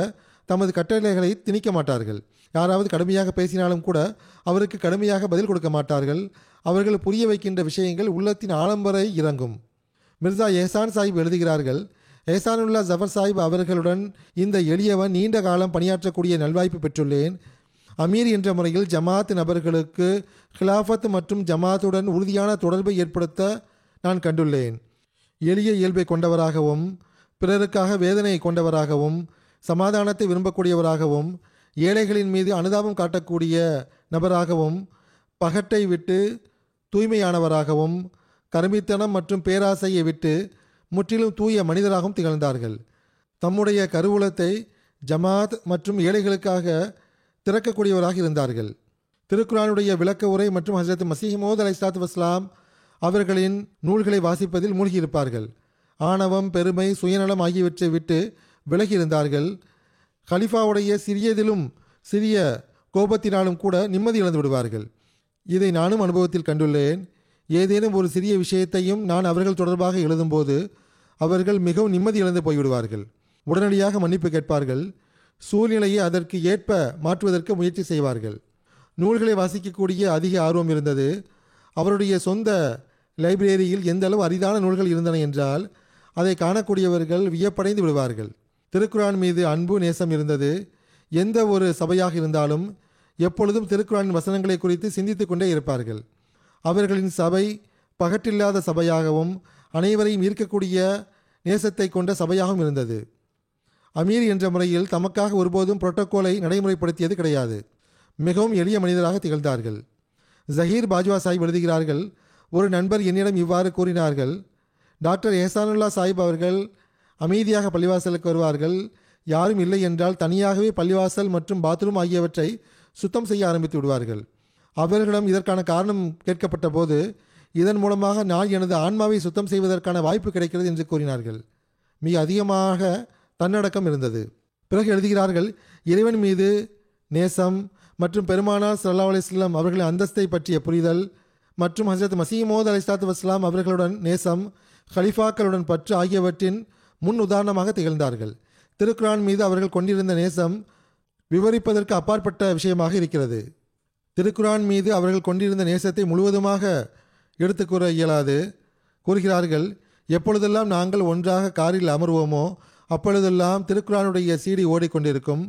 தமது கட்டளைகளை திணிக்க மாட்டார்கள். யாராவது கடுமையாக பேசினாலும் கூட அவருக்கு கடுமையாக பதில் கொடுக்க மாட்டார்கள். அவர்கள் புரிய வைக்கின்ற விஷயங்கள் உள்ளத்தின் ஆழம் வரை இறங்கும். மிர்சா எஹசான் சாஹிப் எழுதுகிறார்கள், எஹசானுல்லா ஜஃபர் சாஹிப் அவர்களுடன் இந்த எளியவன் நீண்ட காலம் பணியாற்றக்கூடிய நல்வாய்ப்பு பெற்றுள்ளேன். அமீர் என்ற முறையில் ஜமாத் நபர்களுக்கு ஹிலாஃபத் மற்றும் ஜமாத்துடன் உறுதியான தொடர்பை ஏற்படுத்த நான் கண்டுள்ளேன். எளிய இயல்பை கொண்டவராகவும், பிறருக்காக வேதனை கொண்டவராகவும், சமாதானத்தை விரும்பக்கூடியவராகவும், ஏழைகளின் மீது அனுதாபம் காட்டக்கூடிய நபராகவும், பகட்டை விட்டு தூய்மையானவராகவும், கருமித்தனம் மற்றும் பேராசையை விட்டு முற்றிலும் தூய மனிதராகவும் திகழ்ந்தார்கள். தம்முடைய கருவூலத்தை ஜமாத் மற்றும் ஏழைகளுக்காக திறக்கக்கூடியவராக இருந்தார்கள். திருக்குரானுடைய விளக்க உரை மற்றும் ஹஜ்ரத் மசீஹ் மௌஊத் அலைஹிஸ்ஸலாத்து வஸ்ஸலாம் அவர்களின் நூல்களை வாசிப்பதில் மூழ்கியிருப்பார்கள். ஆணவம், பெருமை, சுயநலம் ஆகியவற்றை விட்டு விலகியிருந்தார்கள். கலிஃபாவுடைய சிறியதிலும் சிறிய கோபத்தினாலும் கூட நிம்மதி இழந்து விடுவார்கள். இதை நானும் அனுபவத்தில் கண்டுள்ளேன். ஏதேனும் ஒரு சிறிய விஷயத்தையும் நான் அவர்கள் தொடர்பாக எழுதும்போது அவர்கள் மிகவும் நிம்மதி இழந்து போய்விடுவார்கள். உடனடியாக மன்னிப்பு கேட்பார்கள். சூழ்நிலையை அதற்கு ஏற்ப மாற்றுவதற்கு முயற்சி செய்வார்கள். நூல்களை வாசிக்கக்கூடிய அதிக ஆர்வம் இருந்தது. அவருடைய சொந்த லைப்ரரியில் எந்த அளவு அரிதான நூல்கள் இருந்தன என்றால் அதை காணக்கூடியவர்கள் வியப்படைந்து விடுவார்கள். திருக்குரான் மீது அன்பு, நேசம் இருந்தது. எந்த ஒரு சபையாக இருந்தாலும் எப்பொழுதும் திருக்குரானின் வசனங்களை குறித்து சிந்தித்து கொண்டே இருப்பார்கள். அவர்களின் சபை பகட்டில்லாத சபையாகவும் அனைவரையும் ஈர்க்கக்கூடிய நேசத்தை கொண்ட சபையாகவும் இருந்தது. அமீர் என்ற முறையில் தமக்காக ஒருபோதும் புரோட்டோகாலை நடைமுறைப்படுத்தியது கிடையாது. மிகவும் எளிய மனிதராக திகழ்ந்தார்கள். ஜஹீர் பாஜ்வா சாஹிப் எழுதுகிறார்கள், ஒரு நண்பர் என்னிடம் இவ்வாறு கூறினார்கள், டாக்டர் எஹசானுல்லா சாஹிப் அவர்கள் அமைதியாக பள்ளிவாசலுக்கு வருவார்கள். யாரும் இல்லை என்றால் தனியாகவே பள்ளிவாசல் மற்றும் பாத்ரூம் ஆகியவற்றை சுத்தம் செய்ய ஆரம்பித்து விடுவார்கள். அவர்களிடம் இதற்கான காரணம் கேட்கப்பட்ட போது, இதன் மூலமாக நான் எனது ஆன்மாவை சுத்தம் செய்வதற்கான வாய்ப்பு கிடைக்கிறது என்று கூறினார்கள். மிக அதிகமாக தன்னடக்கம் இருந்தது. பிறகு எழுதுகிறார்கள், இறைவன் மீது நேசம் மற்றும் பெருமானார் ஸல்லல்லாஹு அலைஹி வஸல்லம் அவர்களின் அந்தஸ்தை பற்றிய புரிதல் மற்றும் ஹஜ்ரத் மசீஹ் மௌஊத் அலைஹிஸ்ஸலாத்து வஸ்ஸலாம் அவர்களுடன் நேசம், கலிஃபாக்களுடன் பற்று ஆகியவற்றின் முன் உதாரணமாக திகழ்ந்தார்கள். திருக்குரான் மீது அவர்கள் கொண்டிருந்த நேசம் விவரிப்பதற்கு அப்பாற்பட்ட விஷயமாக இருக்கிறது. திருக்குரான் மீது அவர்கள் கொண்டிருந்த நேசத்தை முழுவதுமாக எடுத்துக்கூற இயலாது. கூறுகிறார்கள், எப்பொழுதெல்லாம் நாங்கள் ஒன்றாக காரில் அமர்வோமோ அப்பொழுதெல்லாம் திருக்குரானுடைய சீடி ஓடிக்கொண்டிருக்கும்.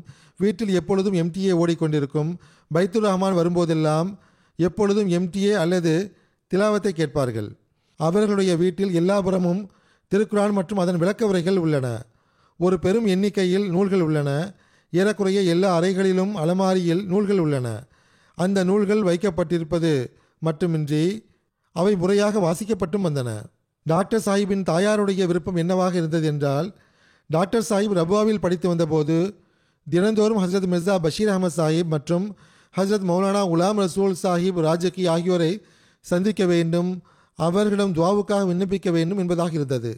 வீட்டில் எப்பொழுதும் எம்டிஏ ஓடிக்கொண்டிருக்கும். பைத்துல் ரஹ்மான் வரும்போதெல்லாம் எப்பொழுதும் எம்டிஏ அல்லது திலாவத்தை கேட்பார்கள். அவர்களுடைய வீட்டில் எல்லா புறமும் திருக்குரான் மற்றும் அதன் விளக்க உரைகள் உள்ளன. ஒரு பெரும் எண்ணிக்கையில் நூல்கள் உள்ளன. ஏறக்குறைய எல்லா அறைகளிலும் அலமாரியில் நூல்கள் உள்ளன. அந்த நூல்கள் வைக்கப்பட்டிருப்பது மட்டுமின்றி அவை முறையாக வாசிக்கப்பட்டும் வந்தன. டாக்டர் சாஹிப்பின் தாயாருடைய விருப்பம் என்னவாக இருந்தது என்றால், டாக்டர் சாஹிப் ரபுவாவில் படித்து வந்தபோது தினந்தோறும் ஹசரத் மிர்சா பஷீர் அகமது சாஹிப் மற்றும் ஹசரத் மௌலானா குலாம் ரசூல் சாஹிப் ராஜகி ஆகியோரை சந்திக்க வேண்டும், அவர்களிடம் துவாவுக்காக விண்ணப்பிக்க வேண்டும் என்பதாக இருந்தது.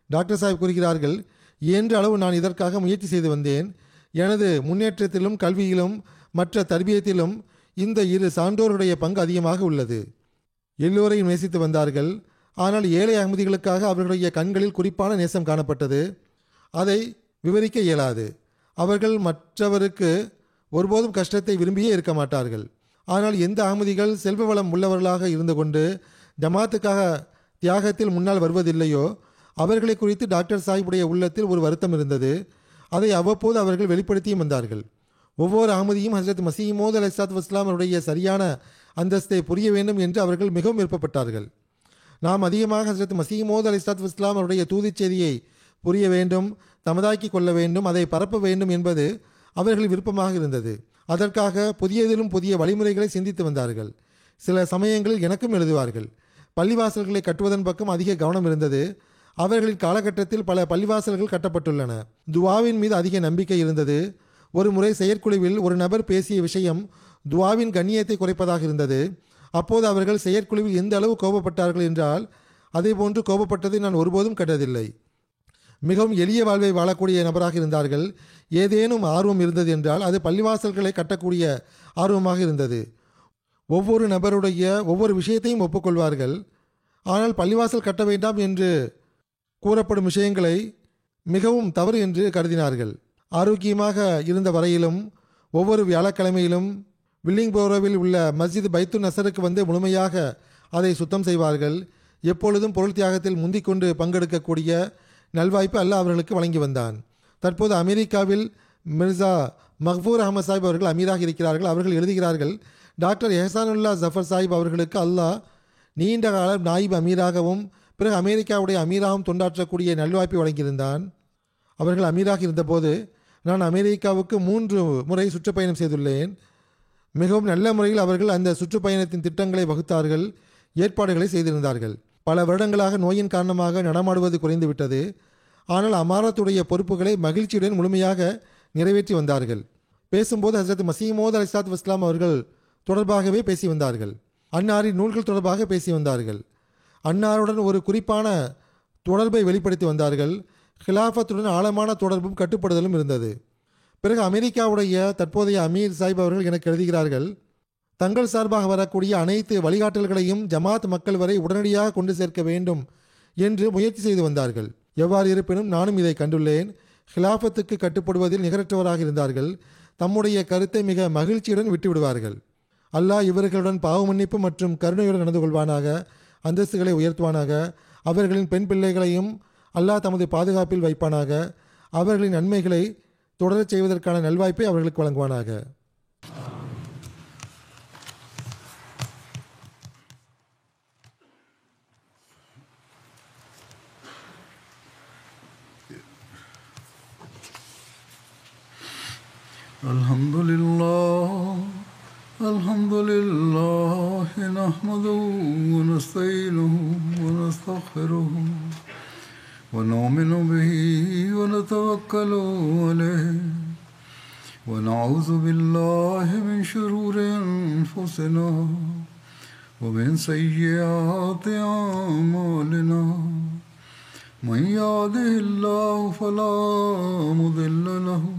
டாக்டர் சாஹிப் கூறுகிறார்கள், இயன்ற அளவு நான் இதற்காக முயற்சி செய்து வந்தேன். எனது முன்னேற்றத்திலும் கல்வியிலும் மற்ற தர்பியத்திலும் இந்த இரு சான்றோருடைய பங்கு அதிகமாக உள்ளது. எல்லோரையும் நேசித்து வந்தார்கள். ஆனால் ஏழை அகமதிகளுக்காக அவர்களுடைய கண்களில் குறிப்பான நேசம் காணப்பட்டது. அதை விவரிக்க இயலாது. அவர்கள் மற்றவருக்கு ஒருபோதும் கஷ்டத்தை விரும்பியே இருக்க மாட்டார்கள். ஆனால் எந்த அகமதிகள் செல்வ வளம் உள்ளவர்களாக இருந்து கொண்டு ஜமாத்துக்காக தியாகத்தில் முன்னால் வருவதில்லையோ அவர்களை குறித்து டாக்டர் சாஹிப்புடைய உள்ளத்தில் ஒரு வருத்தம் இருந்தது. அதை அவ்வப்போது அவர்கள் வெளிப்படுத்தியும் வந்தார்கள். ஒவ்வொரு அகமதியும் ஹசரத் மசீமோத் அலைஹிஸ்ஸலாத்து வஸ்ஸலாம் அவருடைய சரியான அந்தஸ்தை புரிய வேண்டும் என்று அவர்கள் மிகவும் விருப்பப்பட்டார்கள். நாம் அதிகமாக ஹசரத் மசீமோத் அலைஹிஸ்ஸலாத்து வஸ்ஸலாம் அவருடைய தூதிச் செய்தியை புரிய வேண்டும், தமதாக்கி கொள்ள வேண்டும், அதை பரப்ப வேண்டும் என்பது அவர்கள் விருப்பமாக இருந்தது. அதற்காக புதியதிலும் புதிய வழிமுறைகளை சிந்தித்து வந்தார்கள். சில சமயங்களில் எனக்கும் எழுதுவார்கள். பள்ளிவாசல்களை கட்டுவதன் பக்கம் அதிக கவனம் இருந்தது. அவர்களின் காலகட்டத்தில் பல பள்ளிவாசல்கள் கட்டப்பட்டுள்ளன. துவாவின் மீது அதிக நம்பிக்கை இருந்தது. ஒரு முறை செயற்குழுவில் ஒரு நபர் பேசிய விஷயம் துவாவின் கண்ணியத்தை குறைப்பதாக இருந்தது. அப்போது அவர்கள் செயற்குழுவில் எந்த அளவு கோபப்பட்டார்கள் என்றால், அதே போன்று கோபப்பட்டதை நான் ஒருபோதும் கண்டதில்லை. மிகவும் எளிய வாழ்வை வாழக்கூடிய நபராக இருந்தார்கள். ஏதேனும் ஆர்வம் இருந்தது என்றால் அது பள்ளிவாசல்களை கட்டக்கூடிய ஆர்வமாக இருந்தது. ஒவ்வொரு நபருடைய ஒவ்வொரு விஷயத்தையும் ஒப்புக்கொள்வார்கள். ஆனால் பள்ளிவாசல் கட்ட வேண்டாம் என்று கூறப்படும் விஷயங்களை மிகவும் தவறு என்று கருதினார்கள். ஆரோக்கியமாக இருந்த வரையிலும் ஒவ்வொரு வியாழக்கிழமையிலும் வில்லிங்போரோவில் உள்ள மஸ்ஜித் பைத்து நசருக்கு வந்து முழுமையாக அதை சுத்தம் செய்வார்கள். எப்பொழுதும் பொருள் தியாகத்தில் முந்திக்கொண்டு பங்கெடுக்கக்கூடிய நல்வாய்ப்பு அல்லாஹ் அவர்களுக்கு வழங்கி வந்தான். தற்போது அமெரிக்காவில் மிர்சா மக்பூர் அகமது சாஹிப் அவர்கள் அமீராக இருக்கிறார்கள். அவர்கள் எழுதுகிறார்கள், டாக்டர் எஹசானுல்லா ஜஃபர் சாஹிப் அவர்களுக்கு அல்லாஹ் நீண்ட காலம் நாயிப் அமீராகவும் பிறகு அமெரிக்காவுடைய அமீராகவும் தொண்டாற்றக்கூடிய நல்வாய்ப்பை வழங்கியிருந்தான். அவர்கள் அமீராக இருந்தபோது நான் அமெரிக்காவுக்கு 3 முறை சுற்றுப்பயணம் செய்துள்ளேன். மிகவும் நல்ல முறையில் அவர்கள் அந்த சுற்றுப்பயணத்தின் திட்டங்களை வகுத்தார்கள், ஏற்பாடுகளை செய்திருந்தார்கள். பல வருடங்களாக நோயின் காரணமாக நடமாடுவது குறைந்துவிட்டது. ஆனால் அமாரத்துடைய பொறுப்புகளை மகிழ்ச்சியுடன் முழுமையாக நிறைவேற்றி வந்தார்கள். பேசும்போது ஹசரத் மசீமோத் அலைஹிஸ்ஸலாத்து வஸ்ஸலாம் அவர்கள் தொடர்பாகவே பேசி வந்தார்கள். அன்னாரின் நூல்கள் தொடர்பாக பேசி வந்தார்கள். அன்னாருடன் ஒரு குறிப்பான தொடர்பை வெளிப்படுத்தி வந்தார்கள். ஹிலாஃபத்துடன் ஆழமான தொடர்பும் கட்டுப்படுதலும் இருந்தது. பிறகு அமெரிக்காவுடைய தற்போதைய அமீர் சாஹிப் அவர்கள் எனக்கு எழுதுகிறார்கள், தங்கள் சார்பாக வரக்கூடிய அனைத்து வழிகாட்டல்களையும் ஜமாத் மக்கள் வரை உடனடியாக கொண்டு சேர்க்க வேண்டும் என்று முயற்சி செய்து வந்தார்கள். எவ்வாறு இருப்பினும் நானும் இதை கண்டுள்ளேன். ஹிலாஃபத்துக்கு கட்டுப்படுவதில் நிகரற்றவராக இருந்தார்கள். தம்முடைய கருத்தை மிக மகிழ்ச்சியுடன் விட்டுவிடுவார்கள். அல்லாஹ் இவர்களுடன் பாவ மன்னிப்பு மற்றும் கருணையுடன் நடந்து கொள்வானாக, அந்தஸ்துகளை உயர்த்துவானாக. அவர்களின் பெண் பிள்ளைகளையும் அல்லாஹ் தமது பாதுகாப்பில் வைப்பானாக. அவர்களின் நன்மைகளை தொடரச் செய்வதற்கான நல்வாய்ப்பை அவர்களுக்கு வழங்குவானாக. Alhamdulillah nahmaduhu wa nasta'inuhu wa nastaghfiruhu wa nu'minu bihi wa natawakkalu alayhi wa na'udhu billahi min shururi anfusina wa min sayyiati a'malina. Man yahdihillahu fala mudilla lahu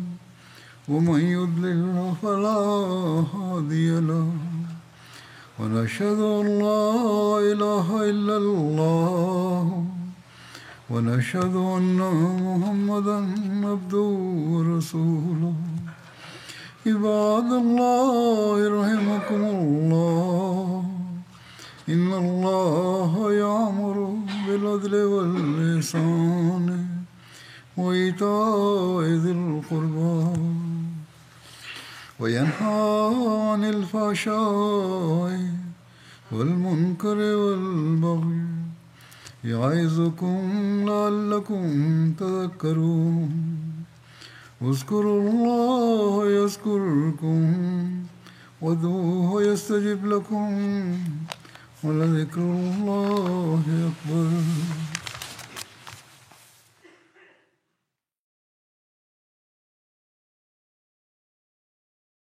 ومن يضلل فلا هادي له ونشهد أن لا إله إلا الله ونشهد أن محمدا عبده ورسوله. عباد الله رحمكم الله إن الله يأمر بالعدل والإحسان وإيتاء ذي القربى وينهى عن الفحشاء والمنكر والبغي يعظكم لعلكم تذكرون. اذكروا الله يذكركم وادعوه يستجب لكم ولذكر الله أكبر.